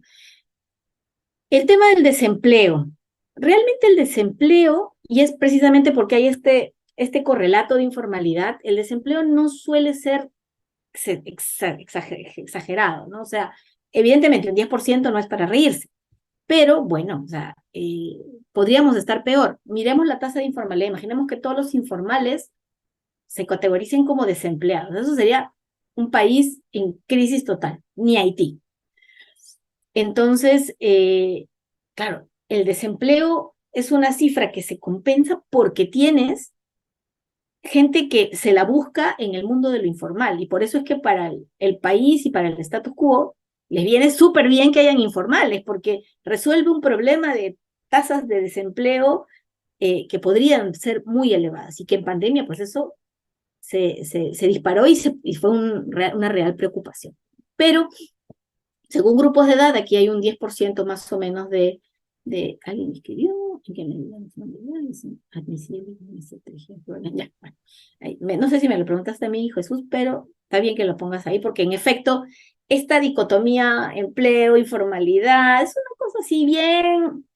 Speaker 1: El tema del desempleo. Realmente el desempleo, y es precisamente porque hay este correlato de informalidad, el desempleo no suele ser exagerado, ¿no? O sea, evidentemente un 10% no es para reírse, pero bueno, o sea, podríamos estar peor. Miremos la tasa de informalidad, imaginemos que todos los informales se categoricen como desempleados. Eso sería un país en crisis total, ni Haití. Entonces, claro, el desempleo es una cifra que se compensa porque tienes gente que se la busca en el mundo de lo informal, y por eso es que para el país y para el status quo les viene súper bien que hayan informales, porque resuelve un problema de tasas de desempleo que podrían ser muy elevadas, y que en pandemia pues eso se disparó y fue una real preocupación. Pero según grupos de edad, aquí hay un 10% más o menos alguien me escribió, que me admisible, ya, bueno, no sé si me lo preguntaste a mí, Jesús, pero está bien que lo pongas ahí, porque en efecto, esta dicotomía empleo, informalidad, es una cosa así bien,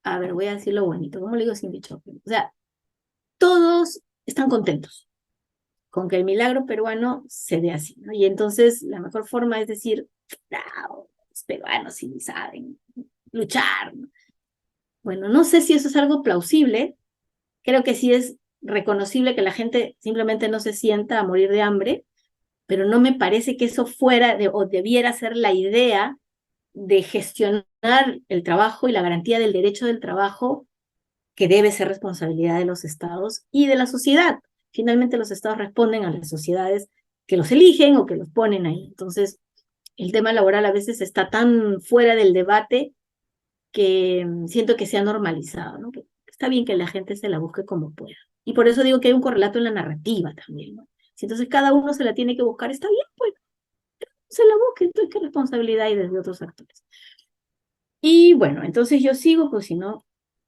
Speaker 1: a ver, voy a decirlo bonito, ¿cómo le digo sin bicho? O sea, todos están contentos con que el milagro peruano se dé así, ¿no? Y entonces la mejor forma es decir, bravo, los peruanos sí saben luchar, ¿no? Bueno, no sé si eso es algo plausible, creo que sí es reconocible que la gente simplemente no se sienta a morir de hambre, pero no me parece que eso fuera o debiera ser la idea de gestionar el trabajo y la garantía del derecho del trabajo, que debe ser responsabilidad de los estados y de la sociedad. Finalmente los estados responden a las sociedades que los eligen o que los ponen ahí. Entonces, el tema laboral a veces está tan fuera del debate que siento que se ha normalizado, ¿no? Que está bien que la gente se la busque como pueda. Y por eso digo que hay un correlato en la narrativa también, ¿no? Si entonces cada uno se la tiene que buscar, está bien, pues se la busque, entonces qué responsabilidad hay desde otros actores. Y bueno, entonces yo sigo, pues si no,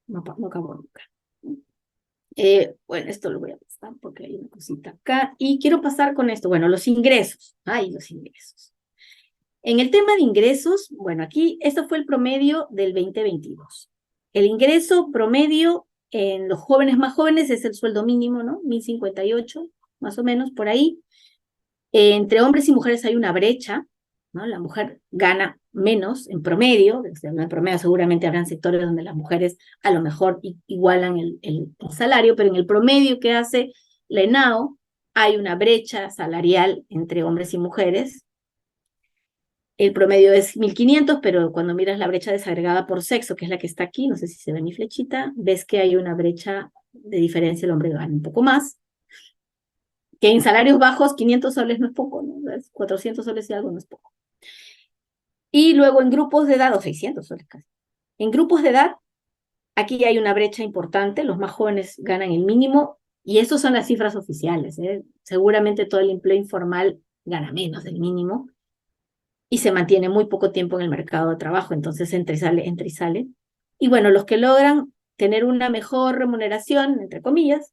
Speaker 1: no acabo nunca. Bueno, esto lo voy a pasar porque hay una cosita acá. Y quiero pasar con esto. Bueno, los ingresos. Ay, los ingresos. En el tema de ingresos, bueno, aquí, esto fue el promedio del 2022. El ingreso promedio en los jóvenes más jóvenes es el sueldo mínimo, ¿no? 1.058, más o menos, por ahí. Entre hombres y mujeres hay una brecha, ¿no? La mujer gana menos en promedio, en promedio seguramente habrán sectores donde las mujeres a lo mejor igualan el salario, pero en el promedio que hace la ENAO hay una brecha salarial entre hombres y mujeres. El promedio es 1.500, pero cuando miras la brecha desagregada por sexo, que es la que está aquí, no sé si se ve mi flechita, ves que hay una brecha de diferencia, el hombre gana un poco más, que en salarios bajos 500 soles no es poco, ¿no? 400 soles y algo no es poco. Y luego en grupos de edad, o 600 soles casi. En grupos de edad, aquí hay una brecha importante, los más jóvenes ganan el mínimo, y estas son las cifras oficiales, ¿eh? Seguramente todo el empleo informal gana menos del mínimo, y se mantiene muy poco tiempo en el mercado de trabajo, entonces entra y sale, entra y sale. Y bueno, los que logran tener una mejor remuneración, entre comillas,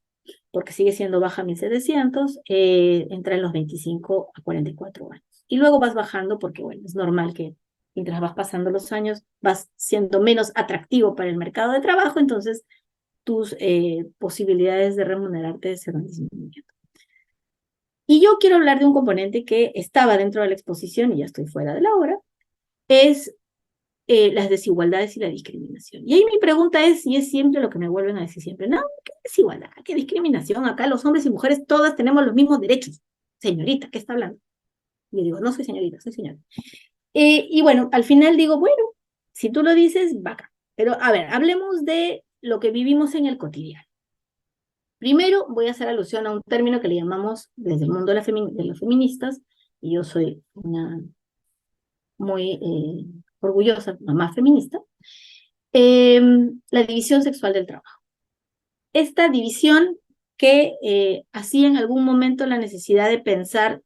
Speaker 1: porque sigue siendo baja 1.700, entra en los 25 a 44 años. Y luego vas bajando porque, bueno, es normal que mientras vas pasando los años vas siendo menos atractivo para el mercado de trabajo, entonces tus posibilidades de remunerarte se van disminuyendo. Y yo quiero hablar de un componente que estaba dentro de la exposición y ya estoy fuera de la hora, es las desigualdades y la discriminación. Y ahí mi pregunta es, y es siempre lo que me vuelven a decir siempre, no, qué desigualdad, qué discriminación, acá los hombres y mujeres todas tenemos los mismos derechos. Señorita, ¿qué está hablando? Y yo digo, no soy señorita, soy señora. Y bueno, al final digo, bueno, si tú lo dices, vaca. Pero a ver, hablemos de lo que vivimos en el cotidiano. Primero voy a hacer alusión a un término que le llamamos desde el mundo de las feministas, y yo soy una muy orgullosa mamá feminista, la división sexual del trabajo. Esta división que hacía en algún momento la necesidad de pensar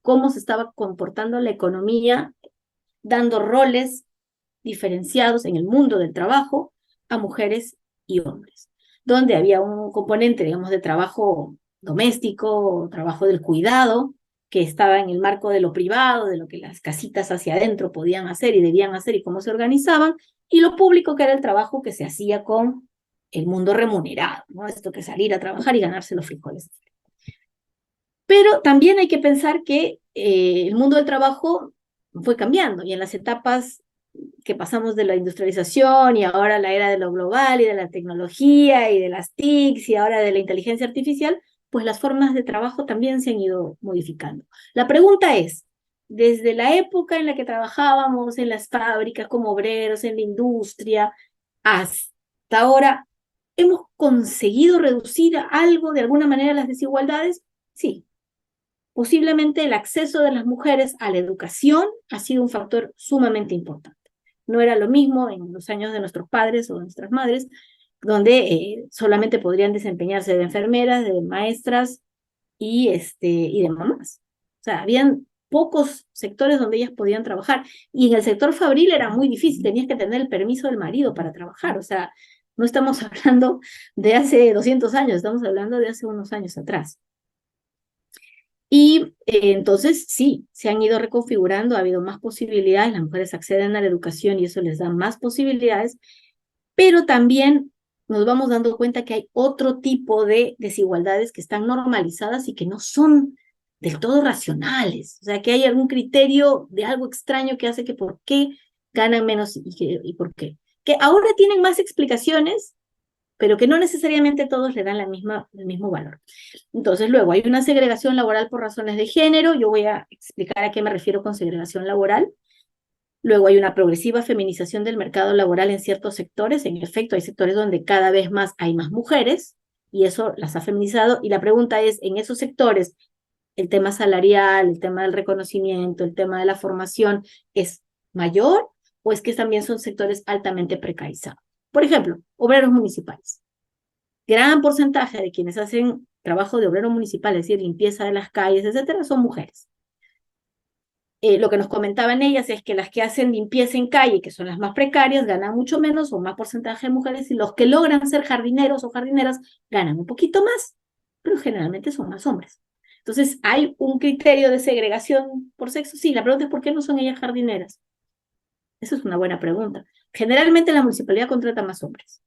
Speaker 1: cómo se estaba comportando la economía, dando roles diferenciados en el mundo del trabajo a mujeres y hombres, donde había un componente, digamos, de trabajo doméstico, trabajo del cuidado, que estaba en el marco de lo privado, de lo que las casitas hacia adentro podían hacer y debían hacer y cómo se organizaban, y lo público, que era el trabajo que se hacía con el mundo remunerado, ¿no? Esto que salir a trabajar y ganarse los frijoles. Pero también hay que pensar que el mundo del trabajo fue cambiando y en las etapas que pasamos de la industrialización y ahora la era de lo global y de la tecnología y de las TICs y ahora de la inteligencia artificial, pues las formas de trabajo también se han ido modificando. La pregunta es, desde la época en la que trabajábamos en las fábricas como obreros, en la industria, hasta ahora, ¿hemos conseguido reducir algo de alguna manera las desigualdades? Sí. Posiblemente el acceso de las mujeres a la educación ha sido un factor sumamente importante. No era lo mismo en los años de nuestros padres o de nuestras madres, donde solamente podrían desempeñarse de enfermeras, de maestras y de mamás. O sea, habían pocos sectores donde ellas podían trabajar. Y en el sector fabril era muy difícil, tenías que tener el permiso del marido para trabajar. O sea, no estamos hablando de hace 200 años, estamos hablando de hace unos años atrás. Y entonces sí, se han ido reconfigurando, ha habido más posibilidades, las mujeres acceden a la educación y eso les da más posibilidades, pero también nos vamos dando cuenta que hay otro tipo de desigualdades que están normalizadas y que no son del todo racionales, o sea, que hay algún criterio de algo extraño que hace que por qué ganan menos y por qué. Que ahora tienen más explicaciones, pero que no necesariamente todos le dan el mismo valor. Entonces, luego hay una segregación laboral por razones de género. Yo voy a explicar a qué me refiero con segregación laboral. Luego hay una progresiva feminización del mercado laboral en ciertos sectores. En efecto, hay sectores donde cada vez más hay más mujeres y eso las ha feminizado. Y la pregunta es, en esos sectores, el tema salarial, el tema del reconocimiento, el tema de la formación, ¿es mayor o es que también son sectores altamente precarizados? Por ejemplo, obreros municipales. Gran porcentaje de quienes hacen trabajo de obrero municipal, es decir, limpieza de las calles, etcétera, son mujeres. Lo que nos comentaban ellas es que las que hacen limpieza en calle, que son las más precarias, ganan mucho menos o más porcentaje de mujeres, y los que logran ser jardineros o jardineras ganan un poquito más, pero generalmente son más hombres. Entonces, ¿hay un criterio de segregación por sexo? Sí, la pregunta es ¿por qué no son ellas jardineras? Esa es una buena pregunta. Generalmente la municipalidad contrata más hombres.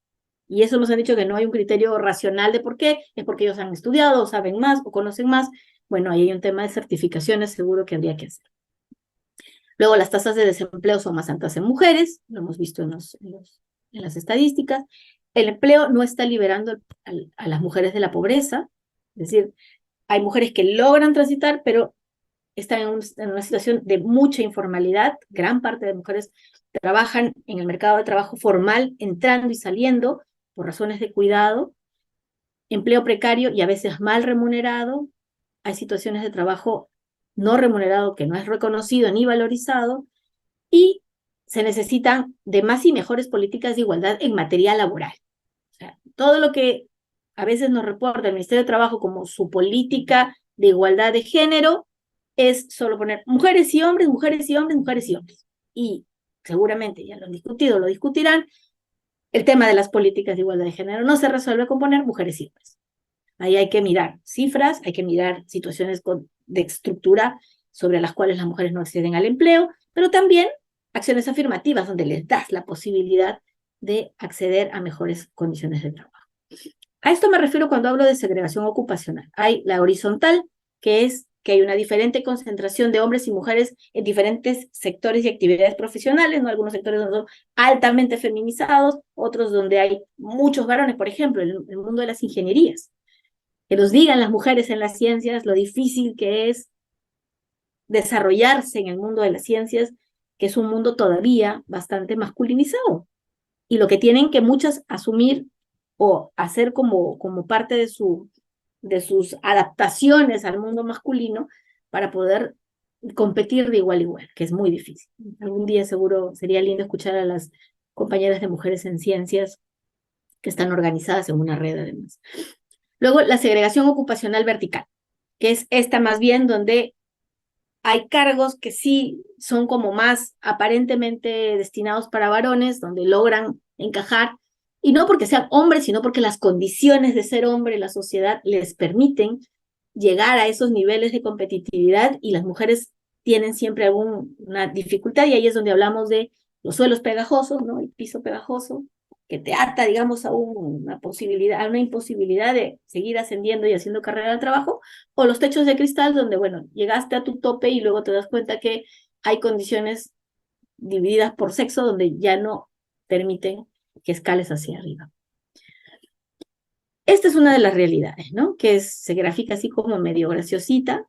Speaker 1: Y eso nos han dicho que no hay un criterio racional de por qué, es porque ellos han estudiado, o saben más, o conocen más. Bueno, ahí hay un tema de certificaciones seguro que habría que hacer. Luego, las tasas de desempleo son más altas en mujeres, lo hemos visto en las estadísticas. El empleo no está liberando a las mujeres de la pobreza, es decir, hay mujeres que logran transitar, pero están en una situación de mucha informalidad. Gran parte de mujeres trabajan en el mercado de trabajo formal, entrando y saliendo por razones de cuidado, empleo precario y a veces mal remunerado. Hay situaciones de trabajo no remunerado que no es reconocido ni valorizado y se necesitan de más y mejores políticas de igualdad en materia laboral. O sea, todo lo que a veces nos reporta el Ministerio de Trabajo como su política de igualdad de género es solo poner mujeres y hombres, mujeres y hombres, mujeres y hombres. Y seguramente ya lo han discutido, lo discutirán. El tema de las políticas de igualdad de género no se resuelve con poner mujeres y hombres. Ahí hay que mirar cifras, hay que mirar situaciones de estructura sobre las cuales las mujeres no acceden al empleo, pero también acciones afirmativas donde les das la posibilidad de acceder a mejores condiciones de trabajo. A esto me refiero cuando hablo de segregación ocupacional. Hay la horizontal, que es que hay una diferente concentración de hombres y mujeres en diferentes sectores y actividades profesionales, ¿no? Algunos sectores donde son altamente feminizados, otros donde hay muchos varones, por ejemplo, el mundo de las ingenierías. Que nos digan las mujeres en las ciencias lo difícil que es desarrollarse en el mundo de las ciencias, que es un mundo todavía bastante masculinizado. Y lo que tienen que muchas asumir o hacer como parte de sus adaptaciones al mundo masculino para poder competir de igual a igual, que es muy difícil. Algún día seguro sería lindo escuchar a las compañeras de mujeres en ciencias que están organizadas en una red además. Luego, la segregación ocupacional vertical, que es esta más bien donde hay cargos que sí son como más aparentemente destinados para varones, donde logran encajar, y no porque sean hombres, sino porque las condiciones de ser hombre en la sociedad les permiten llegar a esos niveles de competitividad, y las mujeres tienen siempre alguna dificultad, y ahí es donde hablamos de los suelos pegajosos, ¿no? El piso pegajoso, que te ata, digamos, a una posibilidad, a una imposibilidad de seguir ascendiendo y haciendo carrera al trabajo, o los techos de cristal, donde, bueno, llegaste a tu tope y luego te das cuenta que hay condiciones divididas por sexo donde ya no permiten que escales hacia arriba. Esta es una de las realidades, ¿no? Se grafica así como medio graciosita,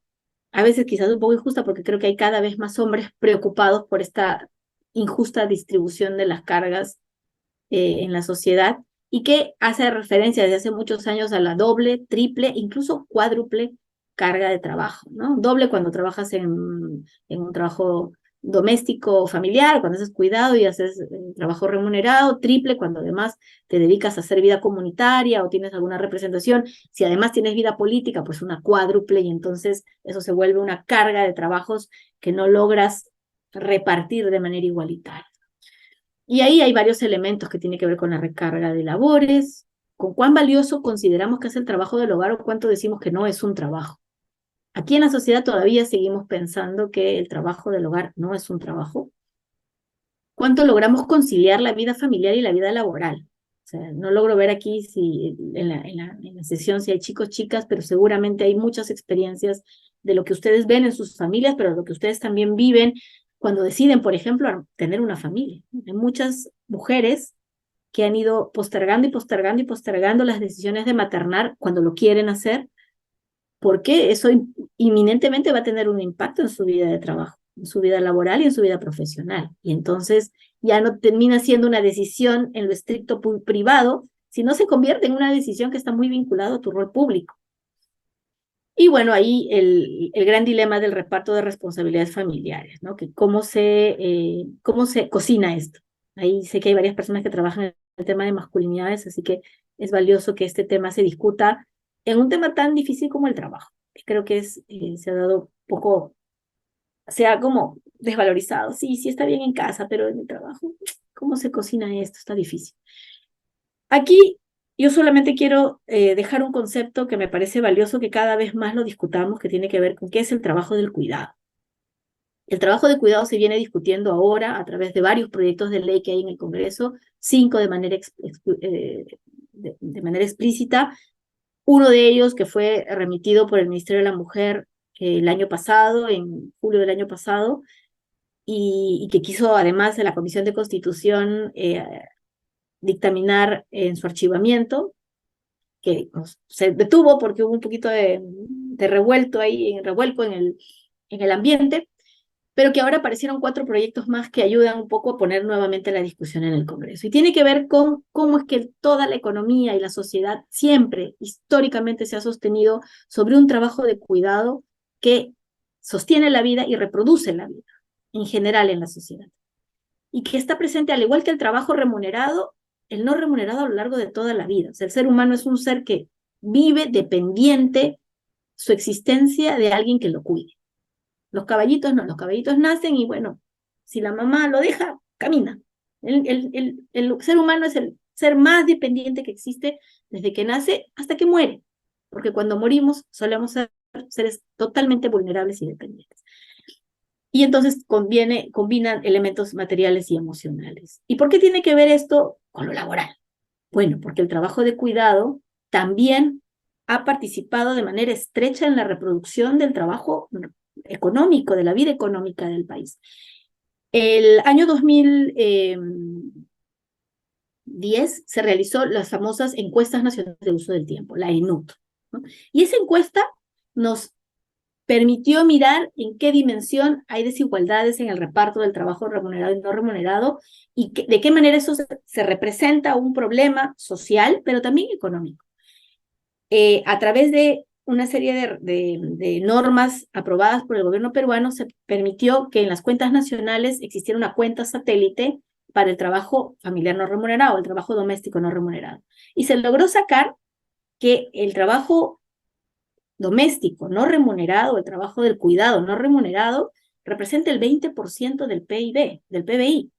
Speaker 1: a veces quizás un poco injusta, porque creo que hay cada vez más hombres preocupados por esta injusta distribución de las cargas en la sociedad, y que hace referencia desde hace muchos años a la doble, triple, incluso cuádruple carga de trabajo, ¿no? Doble cuando trabajas en un trabajo doméstico o familiar, cuando haces cuidado y haces trabajo remunerado; triple cuando además te dedicas a hacer vida comunitaria o tienes alguna representación; si además tienes vida política, pues una cuádruple, y entonces eso se vuelve una carga de trabajos que no logras repartir de manera igualitaria. Y ahí hay varios elementos que tienen que ver con la recarga de labores, con cuán valioso consideramos que es el trabajo del hogar, o cuánto decimos que no es un trabajo. Aquí en la sociedad todavía seguimos pensando que el trabajo del hogar no es un trabajo. ¿Cuánto logramos conciliar la vida familiar y la vida laboral? O sea, no logro ver aquí si en la sesión si hay chicos, chicas, pero seguramente hay muchas experiencias de lo que ustedes ven en sus familias, pero lo que ustedes también viven cuando deciden, por ejemplo, tener una familia. Hay muchas mujeres que han ido postergando y postergando y postergando las decisiones de maternar cuando lo quieren hacer, porque eso inminentemente va a tener un impacto en su vida de trabajo, en su vida laboral y en su vida profesional. Y entonces ya no termina siendo una decisión en lo estricto privado, sino se convierte en una decisión que está muy vinculada a tu rol público. Y bueno, ahí el gran dilema del reparto de responsabilidades familiares, ¿no? Que cómo se cocina esto. Ahí sé que hay varias personas que trabajan en el tema de masculinidades, así que es valioso que este tema se discuta en un tema tan difícil como el trabajo, que creo que se ha dado poco, se ha como desvalorizado. Sí, sí está bien en casa, pero en el trabajo, ¿cómo se cocina esto? Está difícil. Aquí yo solamente quiero dejar un concepto que me parece valioso que cada vez más lo discutamos, que tiene que ver con qué es el trabajo del cuidado. El trabajo de cuidado se viene discutiendo ahora a través de varios proyectos de ley que hay en el Congreso, 5 de manera explícita. Uno de ellos que fue remitido por el Ministerio de la Mujer el año pasado, en julio del año pasado, y que quiso además de la Comisión de Constitución dictaminar en su archivamiento, que se detuvo porque hubo un poquito de revuelto ahí, revuelco en el ambiente, pero que ahora aparecieron 4 proyectos más que ayudan un poco a poner nuevamente la discusión en el Congreso. Y tiene que ver con cómo es que toda la economía y la sociedad siempre, históricamente, se ha sostenido sobre un trabajo de cuidado que sostiene la vida y reproduce la vida, en general en la sociedad. Y que está presente, al igual que el trabajo remunerado, el no remunerado a lo largo de toda la vida. O sea, el ser humano es un ser que vive dependiente su existencia de alguien que lo cuide. Los caballitos no, los caballitos nacen y bueno, si la mamá lo deja, camina. El ser humano es el ser más dependiente que existe desde que nace hasta que muere, porque cuando morimos solemos ser seres totalmente vulnerables y dependientes. Y entonces combinan elementos materiales y emocionales. ¿Y por qué tiene que ver esto con lo laboral? Bueno, porque el trabajo de cuidado también ha participado de manera estrecha en la reproducción del trabajo económico, de la vida económica del país. El año 2010 se realizó las famosas encuestas nacionales de uso del tiempo, la ENUT, ¿no? Y esa encuesta nos permitió mirar en qué dimensión hay desigualdades en el reparto del trabajo remunerado y no remunerado, y de qué manera eso se representa un problema social, pero también económico. A través de una serie de normas aprobadas por el gobierno peruano, se permitió que en las cuentas nacionales existiera una cuenta satélite para el trabajo familiar no remunerado, el trabajo doméstico no remunerado. Y se logró sacar que el trabajo doméstico no remunerado, el trabajo del cuidado no remunerado, representa el 20% del PIB, del PBI.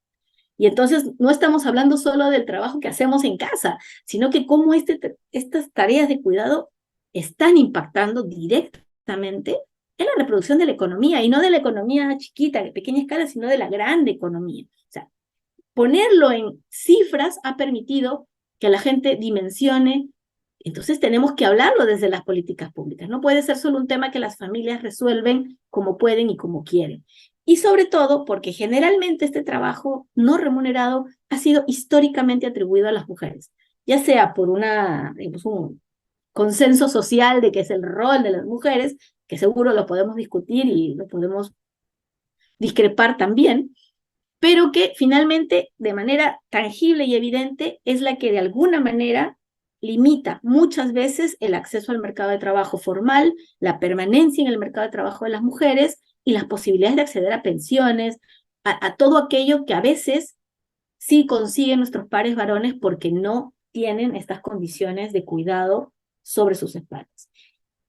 Speaker 1: Y entonces no estamos hablando solo del trabajo que hacemos en casa, sino que cómo estas tareas de cuidado están impactando directamente en la reproducción de la economía, y no de la economía chiquita, de pequeña escala, sino de la grande economía. O sea, ponerlo en cifras ha permitido que la gente dimensione. Entonces tenemos que hablarlo desde las políticas públicas. No puede ser solo un tema que las familias resuelven como pueden y como quieren. Y sobre todo porque generalmente este trabajo no remunerado ha sido históricamente atribuido a las mujeres, ya sea por digamos, un consenso social de que es el rol de las mujeres, que seguro lo podemos discutir y lo podemos discrepar también, pero que finalmente de manera tangible y evidente es la que de alguna manera limita muchas veces el acceso al mercado de trabajo formal, la permanencia en el mercado de trabajo de las mujeres y las posibilidades de acceder a pensiones, a todo aquello que a veces sí consiguen nuestros pares varones porque no tienen estas condiciones de cuidado sobre sus espaldas.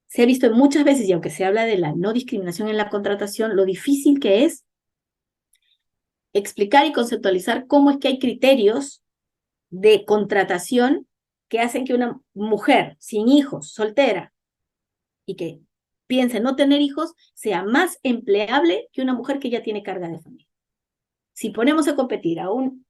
Speaker 1: Se ha visto muchas veces, y aunque se habla de la no discriminación en la contratación, lo difícil que es explicar y conceptualizar cómo es que hay criterios de contratación que hacen que una mujer sin hijos, soltera, y que piense no tener hijos, sea más empleable que una mujer que ya tiene carga de familia. Si ponemos a competir a un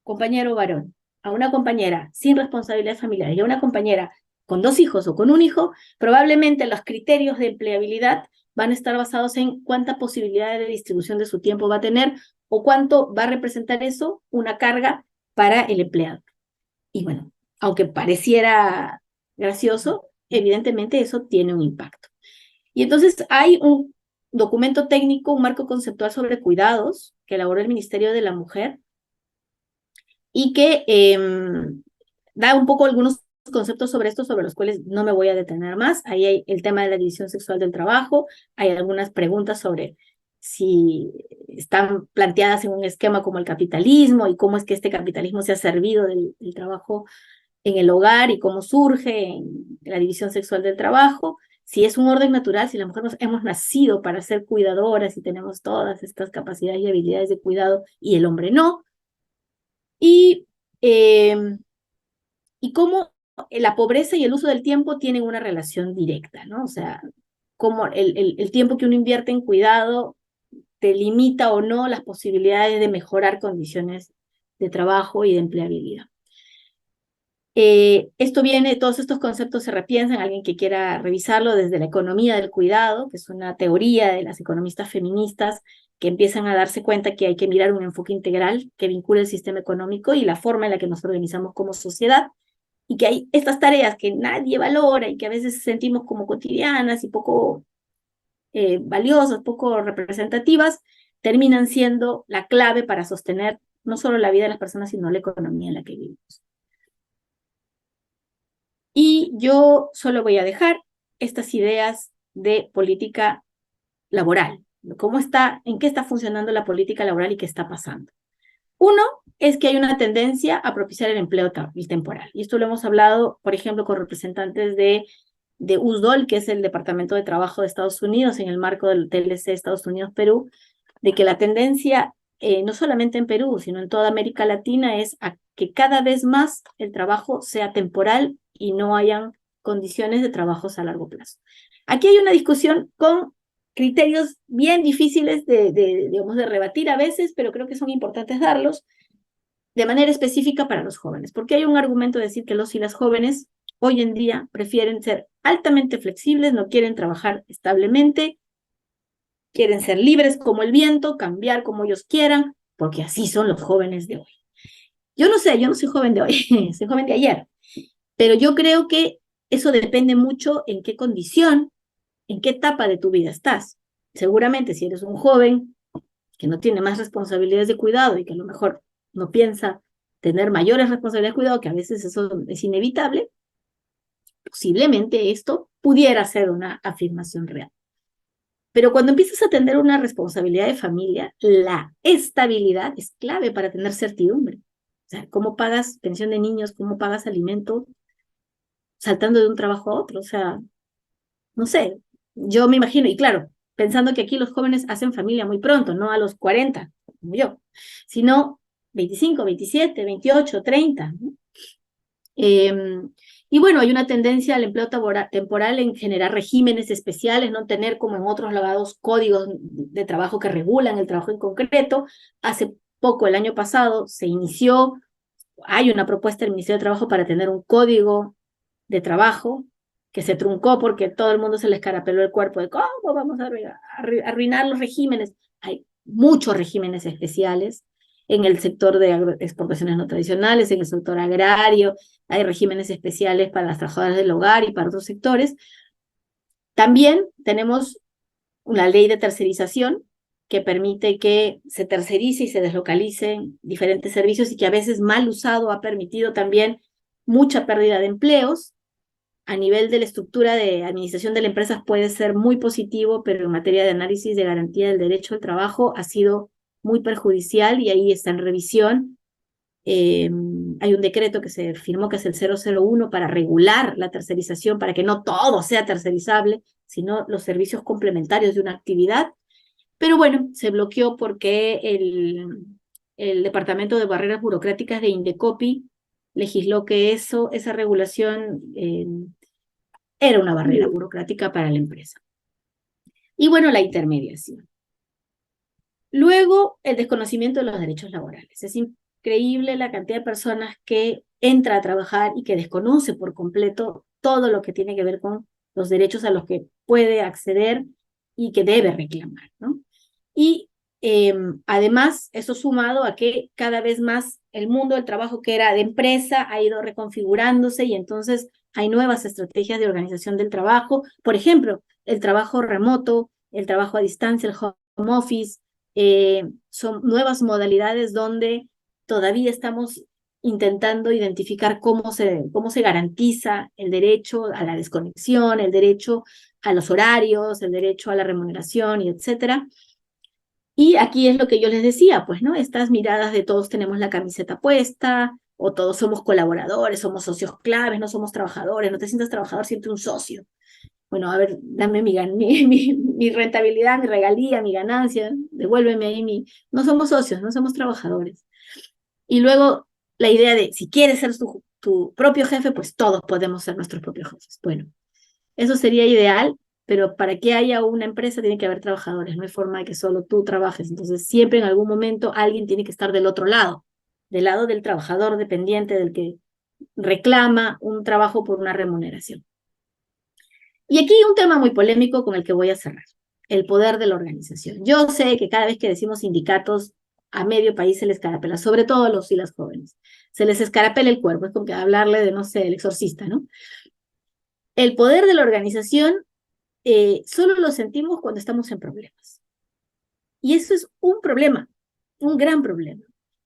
Speaker 1: compañero varón, a una compañera sin responsabilidad familiar y a una compañera con 2 hijos o con un hijo, probablemente los criterios de empleabilidad van a estar basados en cuánta posibilidad de distribución de su tiempo va a tener o cuánto va a representar eso una carga para el empleado. Y bueno, aunque pareciera gracioso, evidentemente eso tiene un impacto. Y entonces hay un documento técnico, un marco conceptual sobre cuidados que elaboró el Ministerio de la Mujer y que da un poco algunos conceptos sobre esto, sobre los cuales no me voy a detener más. Ahí hay el tema de la división sexual del trabajo, hay algunas preguntas sobre si están planteadas en un esquema como el capitalismo y cómo es que este capitalismo se ha servido del trabajo en el hogar y cómo surge en la división sexual del trabajo, si es un orden natural, si las mujeres hemos nacido para ser cuidadoras y tenemos todas estas capacidades y habilidades de cuidado y el hombre no, y, eh, y cómo la pobreza y el uso del tiempo tienen una relación directa, ¿no? O sea, cómo el tiempo que uno invierte en cuidado te limita o no las posibilidades de mejorar condiciones de trabajo y de empleabilidad. Todos estos conceptos se repiensan, alguien que quiera revisarlo desde la economía del cuidado, que es una teoría de las economistas feministas que empiezan a darse cuenta que hay que mirar un enfoque integral que vincula el sistema económico y la forma en la que nos organizamos como sociedad, y que hay estas tareas que nadie valora y que a veces sentimos como cotidianas y poco valiosas, poco representativas, terminan siendo la clave para sostener no solo la vida de las personas, sino la economía en la que vivimos. Y yo solo voy a dejar estas ideas de política laboral. ¿En qué está funcionando la política laboral y qué está pasando? Uno es que hay una tendencia a propiciar el empleo temporal. Y esto lo hemos hablado, por ejemplo, con representantes de USDOL, que es el Departamento de Trabajo de Estados Unidos, en el marco del TLC Estados Unidos-Perú, de que la tendencia, no solamente en Perú, sino en toda América Latina, es a que cada vez más el trabajo sea temporal y no hayan condiciones de trabajos a largo plazo. Aquí hay una discusión con criterios bien difíciles digamos, de rebatir a veces, pero creo que son importantes darlos de manera específica para los jóvenes, porque hay un argumento de decir que los y las jóvenes hoy en día prefieren ser altamente flexibles, no quieren trabajar establemente, quieren ser libres como el viento, cambiar como ellos quieran, porque así son los jóvenes de hoy. Yo no sé, yo no soy joven de hoy, soy joven de ayer, pero yo creo que eso depende mucho en qué condición, en qué etapa de tu vida estás. Seguramente si eres un joven que no tiene más responsabilidades de cuidado y que a lo mejor no piensa tener mayores responsabilidades de cuidado, que a veces eso es inevitable, posiblemente esto pudiera ser una afirmación real. Pero cuando empiezas a tener una responsabilidad de familia, la estabilidad es clave para tener certidumbre. O sea, ¿cómo pagas pensión de niños? ¿Cómo pagas alimento? Saltando de un trabajo a otro. O sea, no sé, yo me imagino, y claro, pensando que aquí los jóvenes hacen familia muy pronto, no a los 40, como yo, sino 25, 27, 28, 30, ¿no? Y bueno, hay una tendencia al empleo temporal en generar regímenes especiales, no tener como en otros lados códigos de trabajo que regulan el trabajo en concreto. Hace poco, el año pasado, se inició, hay una propuesta del Ministerio de Trabajo para tener un código de trabajo que se truncó porque todo el mundo se le escarapeló el cuerpo de cómo vamos a arruinar los regímenes. Hay muchos regímenes especiales en el sector de exportaciones no tradicionales, en el sector agrario, hay regímenes especiales para las trabajadoras del hogar y para otros sectores. También tenemos una ley de tercerización que permite que se tercerice y se deslocalicen diferentes servicios y que a veces mal usado ha permitido también mucha pérdida de empleos. A nivel de la estructura de administración de las empresas puede ser muy positivo, pero en materia de análisis de garantía del derecho al trabajo ha sido muy perjudicial y ahí está en revisión. Hay un decreto que se firmó que es el 001 para regular la tercerización, para que no todo sea tercerizable, sino los servicios complementarios de una actividad. Pero bueno, se bloqueó porque el Departamento de Barreras Burocráticas de Indecopi legisló que esa regulación era una barrera burocrática para la empresa. Y bueno, la intermediación. Luego, el desconocimiento de los derechos laborales. Es increíble la cantidad de personas que entra a trabajar y que desconoce por completo todo lo que tiene que ver con los derechos a los que puede acceder y que debe reclamar, ¿no? Y además, eso sumado a que cada vez más el mundo del trabajo que era de empresa ha ido reconfigurándose y entonces hay nuevas estrategias de organización del trabajo. Por ejemplo, el trabajo remoto, el trabajo a distancia, el home office, son nuevas modalidades donde todavía estamos intentando identificar cómo se garantiza el derecho a la desconexión, el derecho a los horarios, el derecho a la remuneración y etcétera. Y aquí es lo que yo les decía, pues, ¿no? Estas miradas de todos tenemos la camiseta puesta, o todos somos colaboradores, somos socios claves, no somos trabajadores, no te sientas trabajador, siente un socio. Bueno, a ver, dame mi rentabilidad, mi regalía, mi ganancia, devuélveme ahí mi... No somos socios, no somos trabajadores. Y luego la idea de, si quieres ser tu propio jefe, pues todos podemos ser nuestros propios jefes. Bueno, eso sería ideal, pero para que haya una empresa tiene que haber trabajadores, no hay forma de que solo tú trabajes. Entonces, siempre en algún momento alguien tiene que estar del otro lado, del lado del trabajador dependiente, del que reclama un trabajo por una remuneración. Y aquí un tema muy polémico con el que voy a cerrar, el poder de la organización. Yo sé que cada vez que decimos sindicatos, a medio país se les escarapela, sobre todo a los y las jóvenes. Se les escarapela el cuerpo, es como que hablarle de, no sé, el exorcista, ¿no? El poder de la organización solo lo sentimos cuando estamos en problemas. Y eso es un problema, un gran problema.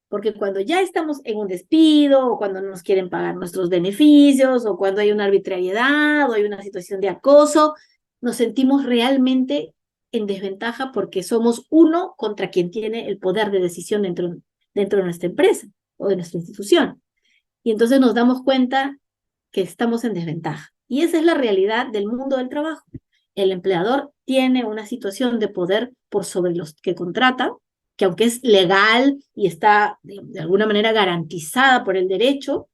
Speaker 1: Porque cuando ya estamos en un despido, o cuando no nos quieren pagar nuestros beneficios, o cuando hay una arbitrariedad, o hay una situación de acoso, nos sentimos realmente en desventaja porque somos uno contra quien tiene el poder de decisión dentro de nuestra empresa o de nuestra institución. Y entonces nos damos cuenta que estamos en desventaja. Y esa es la realidad del mundo del trabajo. El empleador tiene una situación de poder por sobre los que contrata, que aunque es legal y está de alguna manera garantizada por el derecho,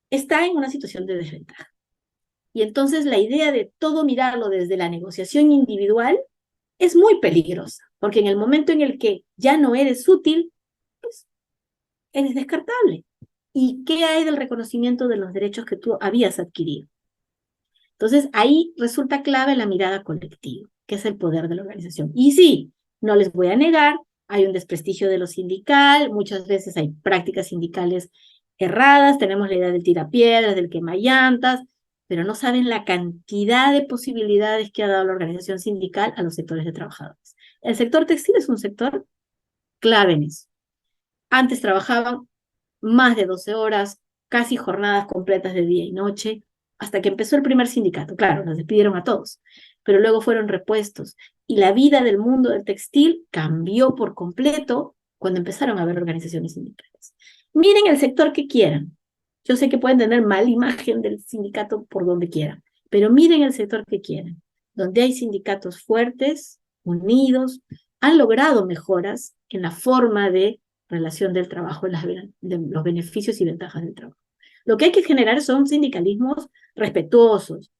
Speaker 1: está en una situación de desventaja. Y entonces la idea de todo mirarlo desde la negociación individual es muy peligrosa, porque en el momento en el que ya no eres útil, pues eres descartable. ¿Y qué hay del reconocimiento de los derechos que tú habías adquirido? Entonces, ahí resulta clave la mirada colectiva, que es el poder de la organización. Y sí, no les voy a negar, hay un desprestigio de lo sindical, muchas veces hay prácticas sindicales erradas, tenemos la idea del tirapiedras, del quemallantas, pero no saben la cantidad de posibilidades que ha dado la organización sindical a los sectores de trabajadores. El sector textil es un sector clave en eso. Antes trabajaban más de 12 horas, casi jornadas completas de día y noche, hasta que empezó el primer sindicato. Claro, los despidieron a todos, pero luego fueron repuestos. Y la vida del mundo del textil cambió por completo cuando empezaron a haber organizaciones sindicales. Miren el sector que quieran. Yo sé que pueden tener mala imagen del sindicato por donde quieran, pero miren el sector que quieran. donde hay sindicatos fuertes, unidos, han logrado mejoras en la forma de relación del trabajo, de los beneficios y ventajas del trabajo. Lo que hay que generar son sindicalismos respetuosos,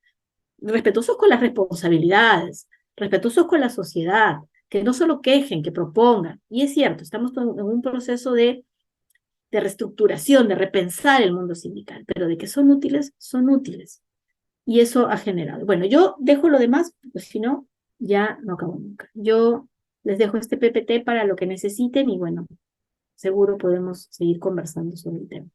Speaker 1: respetuosos con las responsabilidades, respetuosos con la sociedad, que no solo quejen, que propongan. Y es cierto, estamos en un proceso de reestructuración, de repensar el mundo sindical, pero de que son útiles, son útiles. Y eso ha generado. Bueno, yo dejo lo demás, porque si no, ya no acabo nunca. Yo les dejo este PPT para lo que necesiten y bueno, seguro podemos seguir conversando sobre el tema.